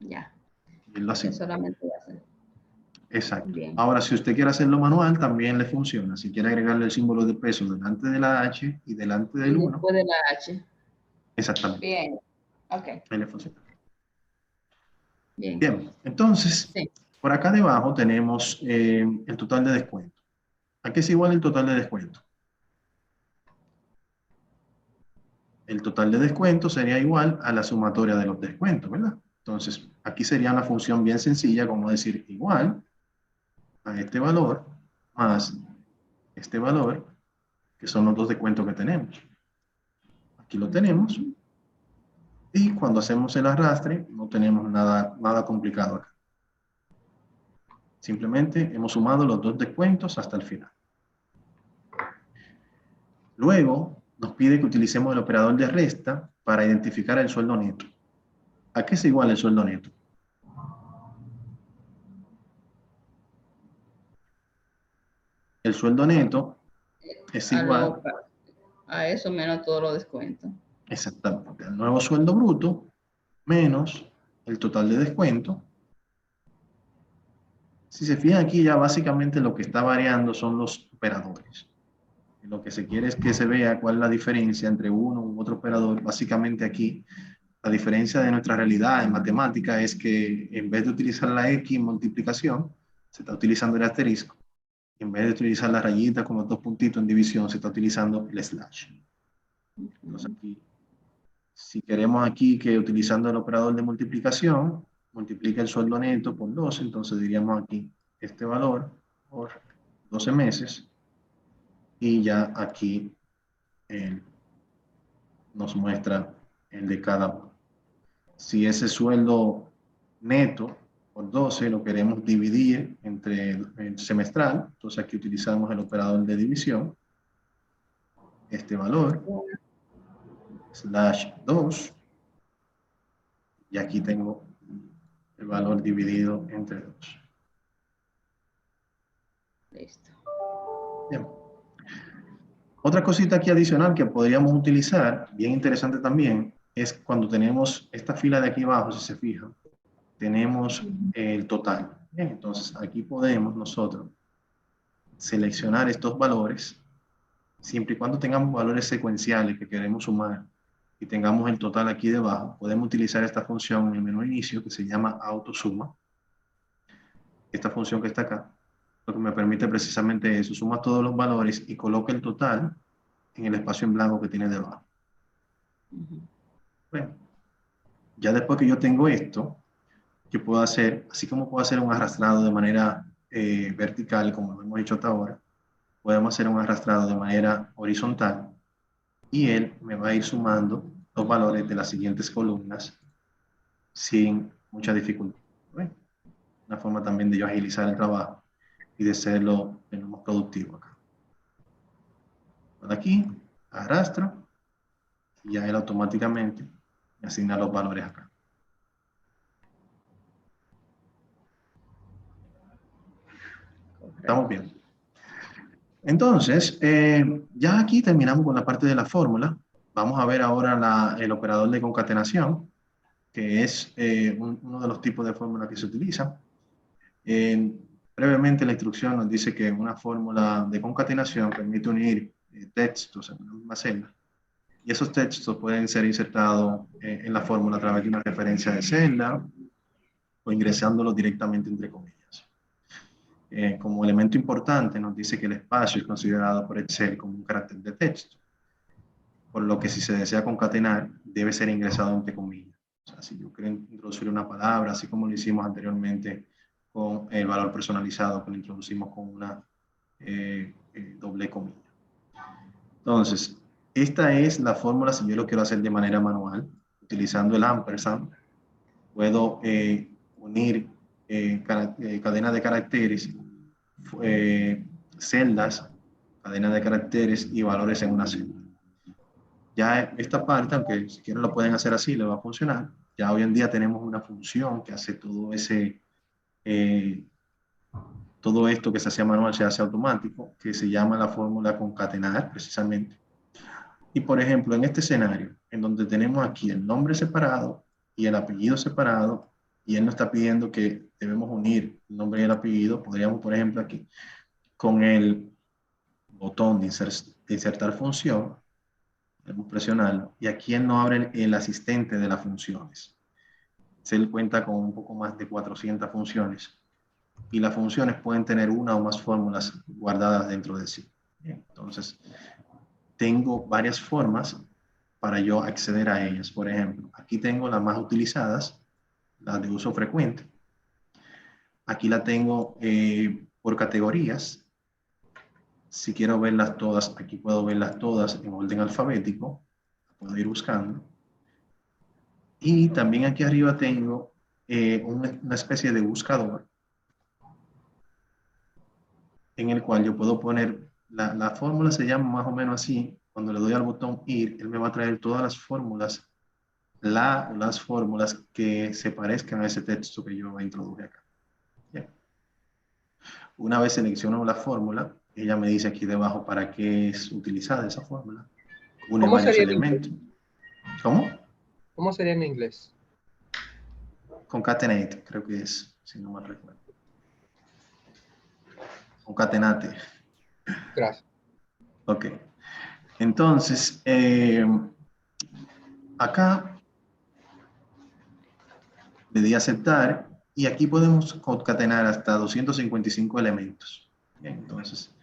Ya.
Y él lo hace.
Solamente va a hacer.
Exacto.
Bien.
Ahora, si usted quiere hacerlo manual, también le funciona. Si quiere agregarle el símbolo de peso delante de la H y delante del 1.
Después de la H.
Exactamente.
Bien. Ok.
Ahí le funciona.
Bien.
Bien, entonces,
sí.
Por acá debajo tenemos el total de descuento. ¿A qué es igual el total de descuento? El total de descuento sería igual a la sumatoria de los descuentos, ¿verdad? Entonces, aquí sería una función bien sencilla, como decir igual a este valor más este valor, que son los dos descuentos que tenemos. Aquí lo tenemos. Y cuando hacemos el arrastre, no tenemos nada complicado acá. Simplemente hemos sumado los dos descuentos hasta el final. Luego, nos pide que utilicemos el operador de resta para identificar el sueldo neto. ¿A qué es igual el sueldo neto? El sueldo neto es igual
A eso menos todos los descuentos.
exactamente al nuevo sueldo bruto menos el total de descuento. Si se fijan aquí, ya básicamente lo que está variando son los operadores. Lo que se quiere es que se vea cuál es la diferencia entre uno u otro operador. Básicamente aquí, la diferencia de nuestra realidad en matemática es que en vez de utilizar la X en multiplicación, se está utilizando el asterisco. En vez de utilizar la rayita con los dos puntitos en división, se está utilizando el slash. Entonces aquí, si queremos aquí que utilizando el operador de multiplicación, multiplica el sueldo neto por 12, entonces diríamos aquí este valor por 12 meses. Y ya aquí nos muestra el de cada uno. Si ese sueldo neto por 12 lo queremos dividir entre el semestral, entonces aquí utilizamos el operador de división, este valor, slash 2, y aquí tengo el valor dividido entre 2.
Listo.
Bien. Otra cosita aquí adicional que podríamos utilizar, bien interesante también, es cuando tenemos esta fila de aquí abajo, si se fijan, tenemos el total. Bien, entonces aquí podemos nosotros seleccionar estos valores, siempre y cuando tengamos valores secuenciales que queremos sumar y tengamos el total aquí debajo, podemos utilizar esta función en el menú inicio que se llama autosuma. Esta función que está acá, lo que me permite precisamente eso, suma todos los valores y coloca el total en el espacio en blanco que tiene debajo. Bueno, ya después que yo tengo esto, yo puedo hacer, así como puedo hacer un arrastrado de manera vertical, como lo hemos hecho hasta ahora, podemos hacer un arrastrado de manera horizontal y él me va a ir sumando los valores de las siguientes columnas sin mucha dificultad. ¿Ven? Una forma también de yo agilizar el trabajo y de serlo más productivo acá. Por aquí, arrastro y ya él automáticamente y asignar los valores acá. ¿Estamos bien? Entonces, ya aquí terminamos con la parte de la fórmula. Vamos a ver ahora el operador de concatenación, que es uno de los tipos de fórmula que se utiliza. Brevemente, la instrucción nos dice que una fórmula de concatenación permite unir textos en una misma celda. Y esos textos pueden ser insertados en la fórmula a través de una referencia de celda o ingresándolos directamente entre comillas. Como elemento importante, nos dice que el espacio es considerado por Excel como un carácter de texto, por lo que si se desea concatenar, debe ser ingresado entre comillas. O sea, si yo quiero introducir una palabra, así como lo hicimos anteriormente con el valor personalizado, que lo introducimos con una doble comilla. Entonces, esta es la fórmula si yo lo quiero hacer de manera manual, utilizando el ampersand. Puedo unir cadenas de caracteres, celdas, cadenas de caracteres y valores en una celda. Ya esta parte, aunque si quieren lo pueden hacer así, le va a funcionar. Ya hoy en día tenemos una función que hace todo todo esto que se hacía manual se hace automático, que se llama la fórmula concatenar, precisamente. Y por ejemplo, en este escenario, en donde tenemos aquí el nombre separado y el apellido separado, y él nos está pidiendo que debemos unir el nombre y el apellido, podríamos, por ejemplo, aquí, con el botón de insertar función, debemos presionarlo, y aquí él nos abre el asistente de las funciones. Él cuenta con un poco más de 400 funciones, y las funciones pueden tener una o más fórmulas guardadas dentro de sí. Entonces, tengo varias formas para yo acceder a ellas. Por ejemplo, aquí tengo las más utilizadas, las de uso frecuente. Aquí la tengo por categorías. Si quiero verlas todas, aquí puedo verlas todas en orden alfabético. Puedo ir buscando. Y también aquí arriba tengo una especie de buscador en el cual yo puedo poner, la fórmula se llama más o menos así. Cuando le doy al botón ir, él me va a traer todas las fórmulas, las fórmulas que se parezcan a ese texto que yo introduje acá. Bien. Una vez selecciono la fórmula, ella me dice aquí debajo para qué es utilizada esa fórmula. Une
¿Cómo
varios
sería en
elementos. ¿Cómo?
¿Cómo sería en inglés?
Concatenate, creo que es, si no mal recuerdo. Concatenate.
Gracias.
Ok. Entonces, acá le di a aceptar y aquí podemos concatenar hasta 255 elementos. Bien, entonces,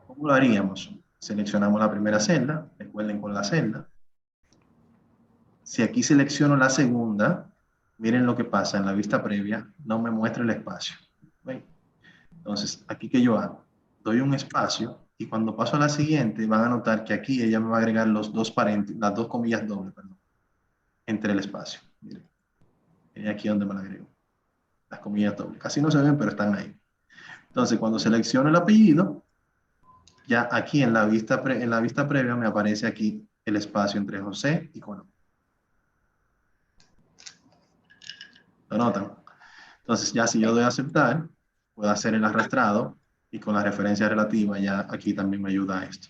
¿cómo lo haríamos? Seleccionamos la primera celda, recuerden con la celda. Si aquí selecciono la segunda, miren lo que pasa en la vista previa, no me muestra el espacio. ¿Ven? Entonces, aquí que yo hago, doy un espacio y cuando paso a la siguiente van a notar que aquí ella me va a agregar las dos comillas dobles, perdón, entre el espacio. Miren, es aquí donde me la agrego. Las comillas dobles. Casi no se ven, pero están ahí. Entonces, cuando selecciono el apellido, ya aquí en la vista previa me aparece aquí el espacio entre José y Colón. ¿Lo notan? Entonces, ya si yo doy a aceptar, puedo hacer el arrastrado y con la referencia relativa ya aquí también me ayuda a esto.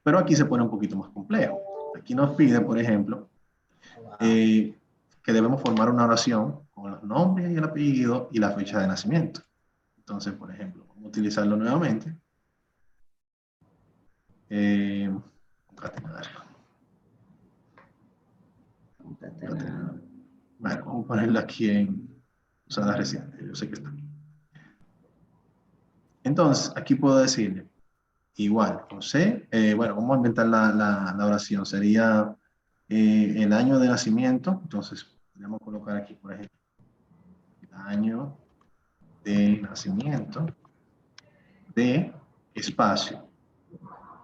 Pero aquí se pone un poquito más complejo. Aquí nos pide, por ejemplo, que debemos formar una oración con los nombres y el apellido y la fecha de nacimiento. Entonces, por ejemplo, vamos a utilizarlo nuevamente. Concatenar. Bueno, vamos a ponerlo aquí en usada reciente. Yo sé que está aquí. Entonces, aquí puedo decirle, igual, José, bueno, vamos a inventar la oración. Sería el año de nacimiento. Entonces, podríamos colocar aquí, por ejemplo, el año de nacimiento de espacio.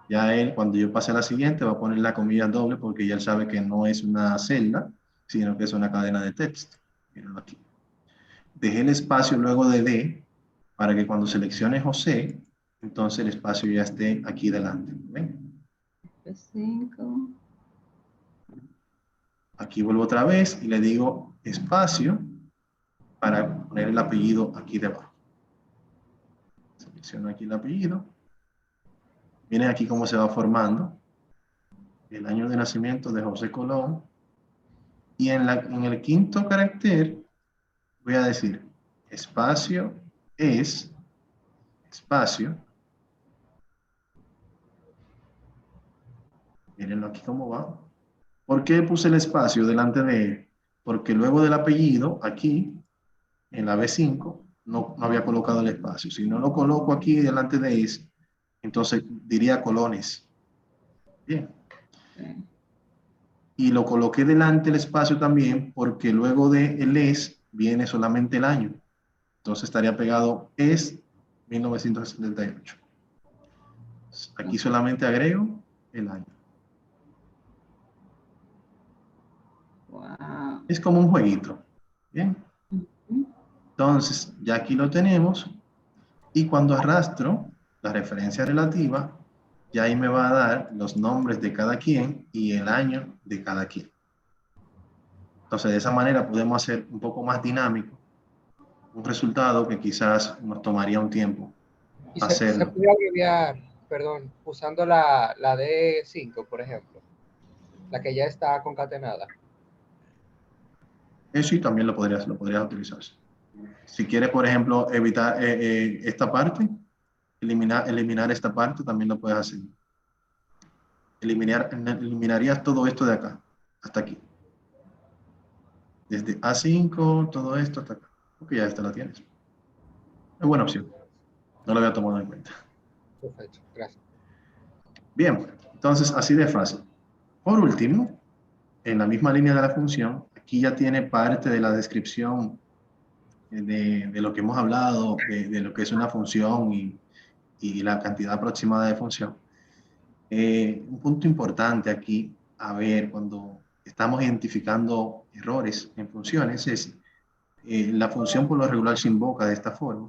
Ya él, cuando yo pase a la siguiente, va a poner la comilla doble porque ya él sabe que no es una celda, sino que es una cadena de texto. Mírenlo aquí. Dejé el espacio luego de D para que cuando seleccione José, entonces el espacio ya esté aquí delante. ¿Ven?
5.
Aquí vuelvo otra vez y le digo espacio para poner el apellido aquí debajo. Selecciono aquí el apellido. Miren aquí cómo se va formando el año de nacimiento de José Colón. Y en el quinto carácter voy a decir espacio es espacio. Mírenlo aquí cómo va. ¿Por qué puse el espacio delante de él? Porque luego del apellido, aquí, en la B5, no había colocado el espacio. Si no lo coloco aquí delante de ese, entonces diría colones. Bien. Y lo coloqué delante del espacio también porque luego de el es viene solamente el año. Entonces estaría pegado es 1978. Aquí solamente agrego el año.
Wow.
Es como un jueguito. Bien. Entonces, ya aquí lo tenemos. Y cuando arrastro la referencia relativa, ya ahí me va a dar los nombres de cada quien y el año de cada quien. Entonces, de esa manera podemos hacer un poco más dinámico un resultado que quizás nos tomaría un tiempo
Y se
hacerlo.
puede abreviar, perdón, usando la D5, por ejemplo, la que ya está concatenada.
Eso sí también lo podrías utilizar. Si quieres, por ejemplo, evitar esta parte, eliminar esta parte, también lo puedes hacer. Eliminarías todo esto de acá, hasta aquí. Desde A5, todo esto hasta acá. Porque ya esta la tienes. Es buena opción. No lo había tomado en cuenta.
Perfecto, gracias.
Bien, entonces así de fácil. Por último, en la misma línea de la función, aquí ya tiene parte de la descripción de lo que hemos hablado, de lo que es una función y la cantidad aproximada de función. Un punto importante aquí, a ver, cuando estamos identificando errores en funciones, es la función por lo regular se invoca de esta forma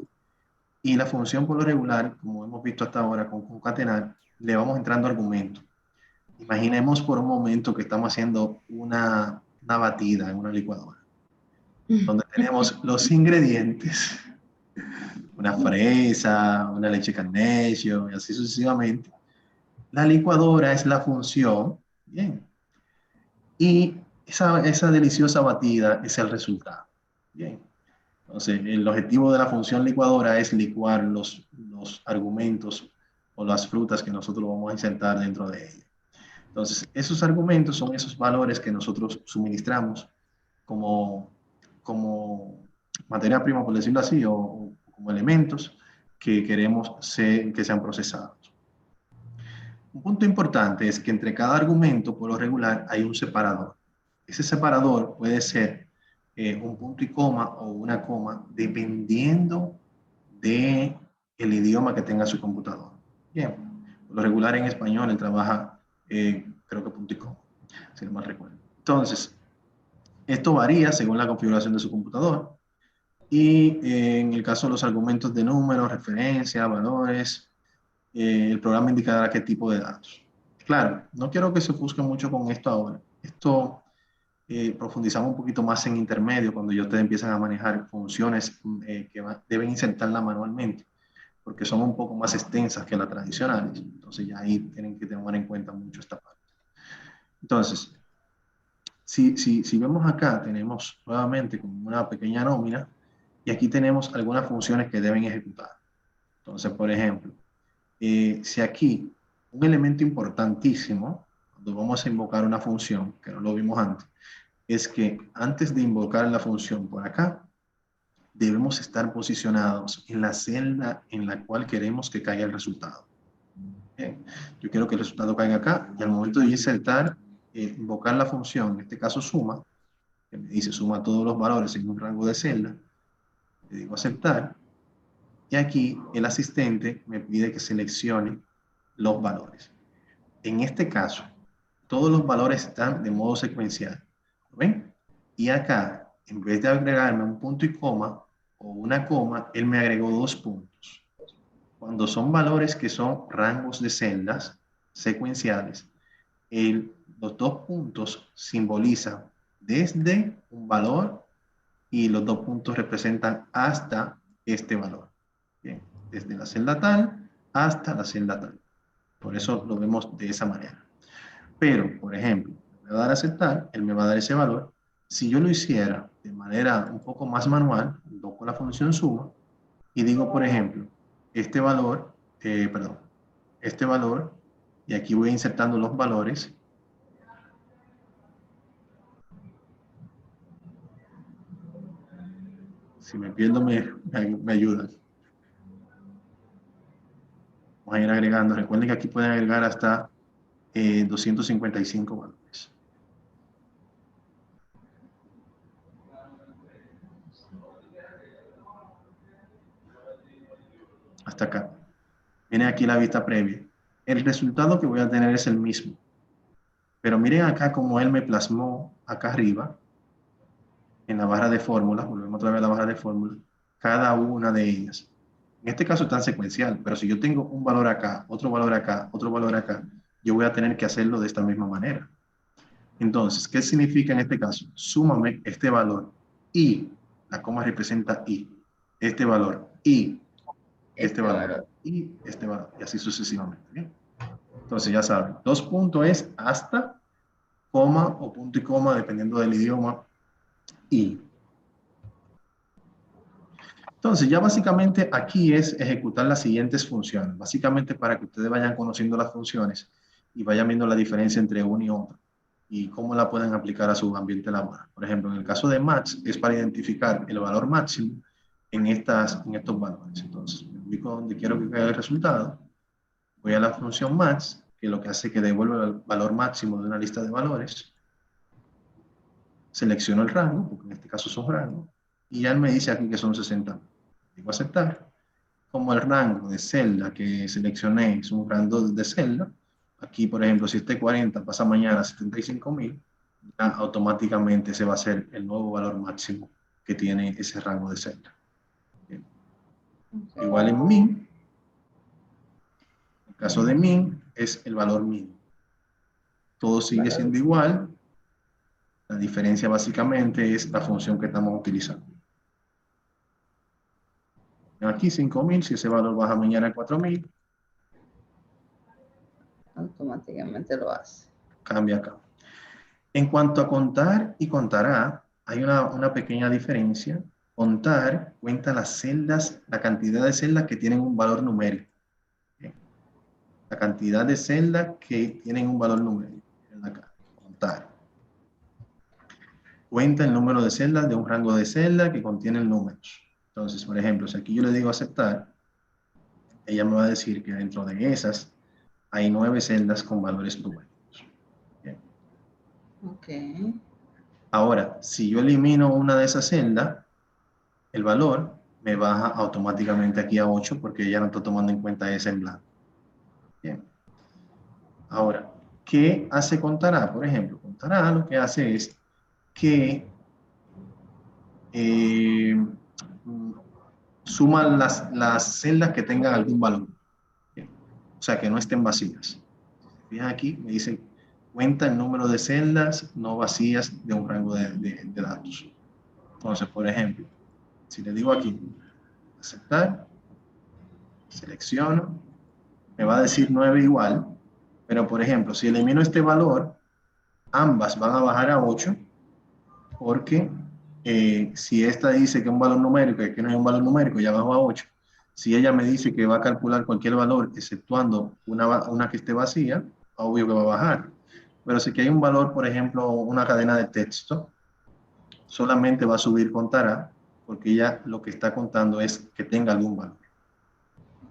y la función por lo regular, como hemos visto hasta ahora con concatenar, le vamos entrando argumentos. Imaginemos por un momento que estamos haciendo una batida en una licuadora, donde tenemos los ingredientes, una fresa, una leche Carnation y así sucesivamente. La licuadora es la función, bien, y esa deliciosa batida es el resultado, bien. Entonces, el objetivo de la función licuadora es licuar los argumentos o las frutas que nosotros vamos a insertar dentro de ella. Entonces, esos argumentos son esos valores que nosotros suministramos como materia prima, por decirlo así, o como elementos que queremos que sean procesados. Un punto importante es que entre cada argumento, por lo regular, hay un separador. Ese separador puede ser un punto y coma o una coma, dependiendo del idioma que tenga su computador. Bien, por lo regular en español él trabaja, creo que punto y coma, si no mal recuerdo. Entonces, esto varía según la configuración de su computador. Y en el caso de los argumentos de números, referencias, valores, el programa indicará qué tipo de datos. Claro, no quiero que se ofusque mucho con esto ahora. Esto profundizamos un poquito más en intermedio cuando ya ustedes empiezan a manejar funciones que deben insertarla manualmente, porque son un poco más extensas que las tradicionales. Entonces ya ahí tienen que tomar en cuenta mucho esta parte. Entonces, si vemos acá, tenemos nuevamente como una pequeña nómina y aquí tenemos algunas funciones que deben ejecutar. Entonces, por ejemplo, si aquí un elemento importantísimo, cuando vamos a invocar una función, que no lo vimos antes, es que antes de invocar la función por acá, debemos estar posicionados en la celda en la cual queremos que caiga el resultado. Bien, yo quiero que el resultado caiga acá y al momento de insertar, invocar la función, en este caso suma, que me dice suma todos los valores en un rango de celda, le digo aceptar, y aquí el asistente me pide que seleccione los valores. En este caso, todos los valores están de modo secuencial. ¿Ven? Y acá, en vez de agregarme un punto y coma o una coma, él me agregó 2 puntos. Cuando son valores que son rangos de celdas secuenciales, los 2 puntos simbolizan desde un valor y los 2 puntos representan hasta este valor. Bien, desde la celda tal hasta la celda tal. Por eso lo vemos de esa manera. Pero, por ejemplo, me va a dar a aceptar, él me va a dar ese valor. Si yo lo hiciera de manera un poco más manual, con la función suma, y digo, por ejemplo, este valor, este valor, y aquí voy insertando los valores. Si me pierdo, me ayudan. Vamos a ir agregando. Recuerden que aquí pueden agregar hasta 255 valores. Hasta acá. Miren aquí la vista previa. El resultado que voy a tener es el mismo. Pero miren acá como él me plasmó acá arriba, en la barra de fórmulas, volvemos otra vez a la barra de fórmulas, cada una de ellas. En este caso está secuencial, pero si yo tengo un valor acá, otro valor acá, otro valor acá, yo voy a tener que hacerlo de esta misma manera. Entonces, ¿qué significa en este caso? Súmame este valor y, la coma representa y, este valor y este valor y este valor, y así sucesivamente. ¿Bien? Entonces ya saben, 2 puntos es hasta, coma o punto y coma, dependiendo del idioma, y. Entonces ya básicamente aquí es ejecutar las siguientes funciones, básicamente para que ustedes vayan conociendo las funciones y vayan viendo la diferencia entre uno y otro y cómo la pueden aplicar a su ambiente laboral. Por ejemplo, en el caso de max es para identificar el valor máximo en estos valores. Entonces, me ubico donde quiero que quede el resultado, voy a la función max, que lo que hace es que devuelve el valor máximo de una lista de valores, selecciono el rango, porque en este caso son rangos, y ya él me dice aquí que son 60. Digo aceptar. Como el rango de celda que seleccioné es un rango de celda, aquí por ejemplo si este 40 pasa mañana a 75.000, ya automáticamente se va a hacer el nuevo valor máximo que tiene ese rango de celda. Bien. Igual en min, en el caso de min es el valor min. Todo sigue siendo igual, la diferencia básicamente es la función que estamos utilizando. Aquí 5.000, si ese valor baja mañana a 4.000,
automáticamente lo hace.
cambia acá. En cuanto a contar y contará, hay una pequeña diferencia. Contar cuenta las celdas, la cantidad de celdas que tienen un valor numérico. Bien. La cantidad de celdas que tienen un valor numérico. Acá. Contar. Cuenta el número de celdas de un rango de celdas que contienen números. Entonces, por ejemplo, si aquí yo le digo aceptar, ella me va a decir que dentro de esas hay 9 celdas con valores numéricos. Bien.
Ok.
Ahora, si yo elimino una de esas celdas, el valor me baja automáticamente aquí a 8 porque ya no está tomando en cuenta ese en blanco. Bien. Ahora, ¿qué hace contará? Por ejemplo, contará lo que hace es que suma las celdas que tengan algún valor. Bien. O sea, que no estén vacías. Fíjense aquí, me dice, cuenta el número de celdas no vacías de un rango de datos. Entonces, por ejemplo, si le digo aquí, aceptar, selecciono, me va a decir 9 igual, pero por ejemplo, si elimino este valor, ambas van a bajar a 8, porque si esta dice que es un valor numérico y que no es un valor numérico, ya bajó a 8. Si ella me dice que va a calcular cualquier valor, exceptuando una que esté vacía, obvio que va a bajar. Pero si que hay un valor, por ejemplo, una cadena de texto, solamente va a subir contará, porque ella lo que está contando es que tenga algún valor.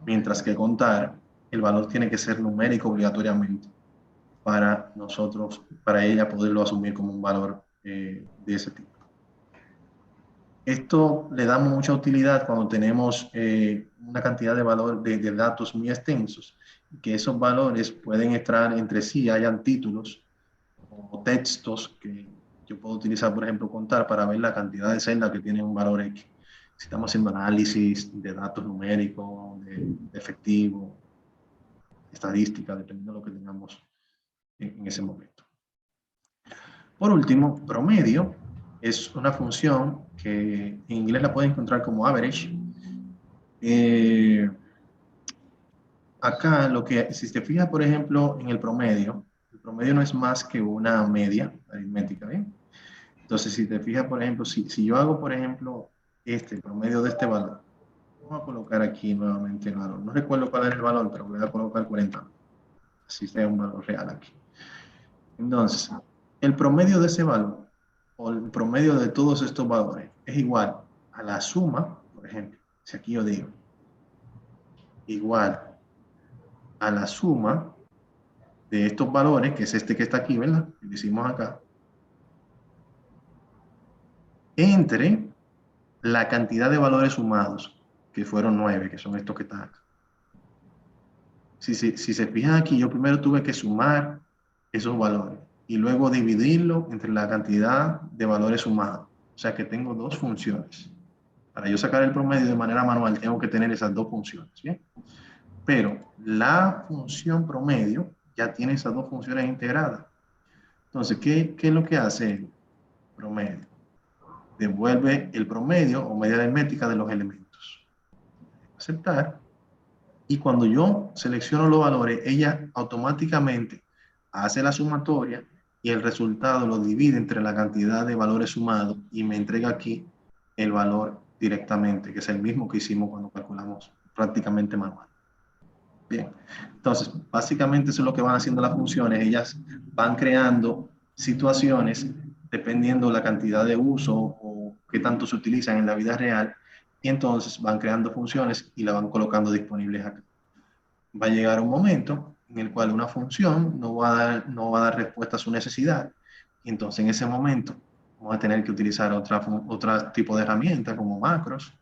Mientras que contar, el valor tiene que ser numérico obligatoriamente para nosotros, para ella poderlo asumir como un valor de ese tipo. Esto le da mucha utilidad cuando tenemos una cantidad de valor de datos muy extensos, que esos valores pueden estar entre sí, hayan títulos o textos que yo puedo utilizar, por ejemplo, contar para ver la cantidad de celdas que tienen un valor X. Si estamos haciendo análisis de datos numéricos, de efectivo, estadística, dependiendo de lo que tengamos en ese momento. Por último, promedio es una función que en inglés la pueden encontrar como average. Acá, si te fijas, por ejemplo, en el promedio no es más que una media aritmética, ¿bien? Entonces, si te fijas, por ejemplo, si yo hago, por ejemplo, el promedio de este valor, vamos a colocar aquí nuevamente el valor. No recuerdo cuál es el valor, pero voy a colocar 40. Así sea un valor real aquí. Entonces, el promedio de ese valor, o el promedio de todos estos valores, es igual a la suma, por ejemplo, si aquí yo digo, igual a la suma de estos valores, que es este que está aquí, ¿verdad? Que decimos acá, entre la cantidad de valores sumados, que fueron 9, que son estos que están acá. Si se fijan aquí, yo primero tuve que sumar esos valores y luego dividirlo entre la cantidad de valores sumados. O sea que tengo dos funciones. Para yo sacar el promedio de manera manual, tengo que tener esas dos funciones, ¿bien? Pero la función promedio ya tiene esas dos funciones integradas. Entonces, ¿qué es lo que hace el promedio? Devuelve el promedio o media aritmética de los elementos. Aceptar. Y cuando yo selecciono los valores, ella automáticamente hace la sumatoria y el resultado lo divide entre la cantidad de valores sumados y me entrega aquí el valor directamente, que es el mismo que hicimos cuando calculamos prácticamente manual. Bien, entonces básicamente eso es lo que van haciendo las funciones. Ellas van creando situaciones dependiendo la cantidad de uso o qué tanto se utilizan en la vida real, y entonces van creando funciones y la van colocando disponibles acá. Va a llegar un momento en el cual una función no va a dar respuesta a su necesidad, y entonces en ese momento vamos a tener que utilizar otro tipo de herramienta como macros,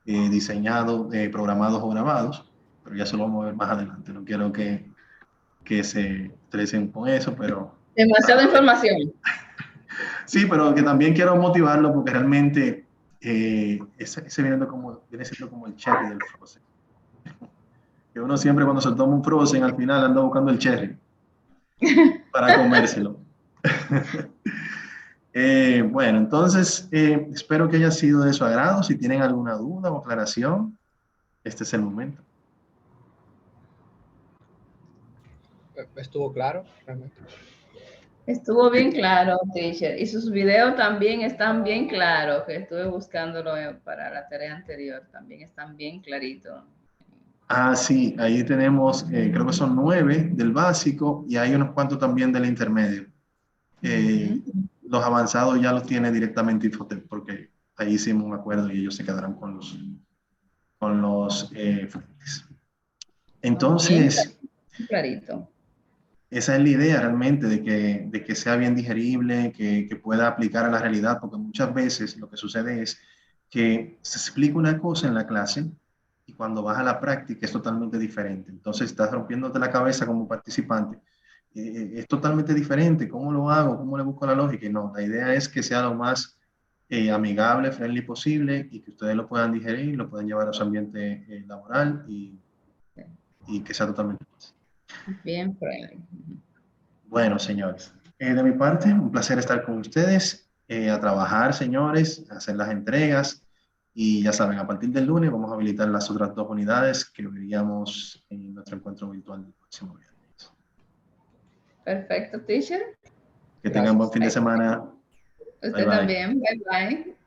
diseñados, programados o grabados, pero ya se lo vamos a ver más adelante. No quiero que se estresen con eso, pero...
Demasiada información.
Sí, pero que también quiero motivarlo porque realmente ese viene siendo como el cherry del Frozen. Que uno siempre cuando se toma un Frozen al final anda buscando el cherry para comérselo. Bueno, entonces espero que haya sido de su agrado. Si tienen alguna duda o aclaración, este es el momento.
Estuvo claro, realmente.
Estuvo bien claro, teacher. Y sus videos también están bien claros, que estuve buscándolo para la tarea anterior. También están bien claritos.
Ah, sí, ahí tenemos, creo que son 9 del básico y hay unos cuantos también del intermedio. Los avanzados ya los tiene directamente Infotep porque ahí hicimos un acuerdo y ellos se quedarán con los fuentes. Entonces,
bien clarito.
esa es la idea realmente, de que sea bien digerible, que pueda aplicar a la realidad, porque muchas veces lo que sucede es que se explica una cosa en la clase y cuando vas a la práctica es totalmente diferente. Entonces estás rompiéndote la cabeza como participante. Es totalmente diferente. ¿Cómo lo hago? ¿Cómo le busco la lógica? Y no, la idea es que sea lo más amigable, friendly posible y que ustedes lo puedan digerir, lo puedan llevar a su ambiente laboral y que sea totalmente fácil.
Bien friendly.
Bueno, señores, de mi parte, un placer estar con ustedes, a trabajar, señores, a hacer las entregas y ya saben, a partir del lunes vamos a habilitar las otras 2 unidades que veríamos en nuestro encuentro virtual del próximo viernes.
Perfecto, teacher.
Que tengan buen fin de semana.
Usted
Bye, bye.
también. Bye, bye.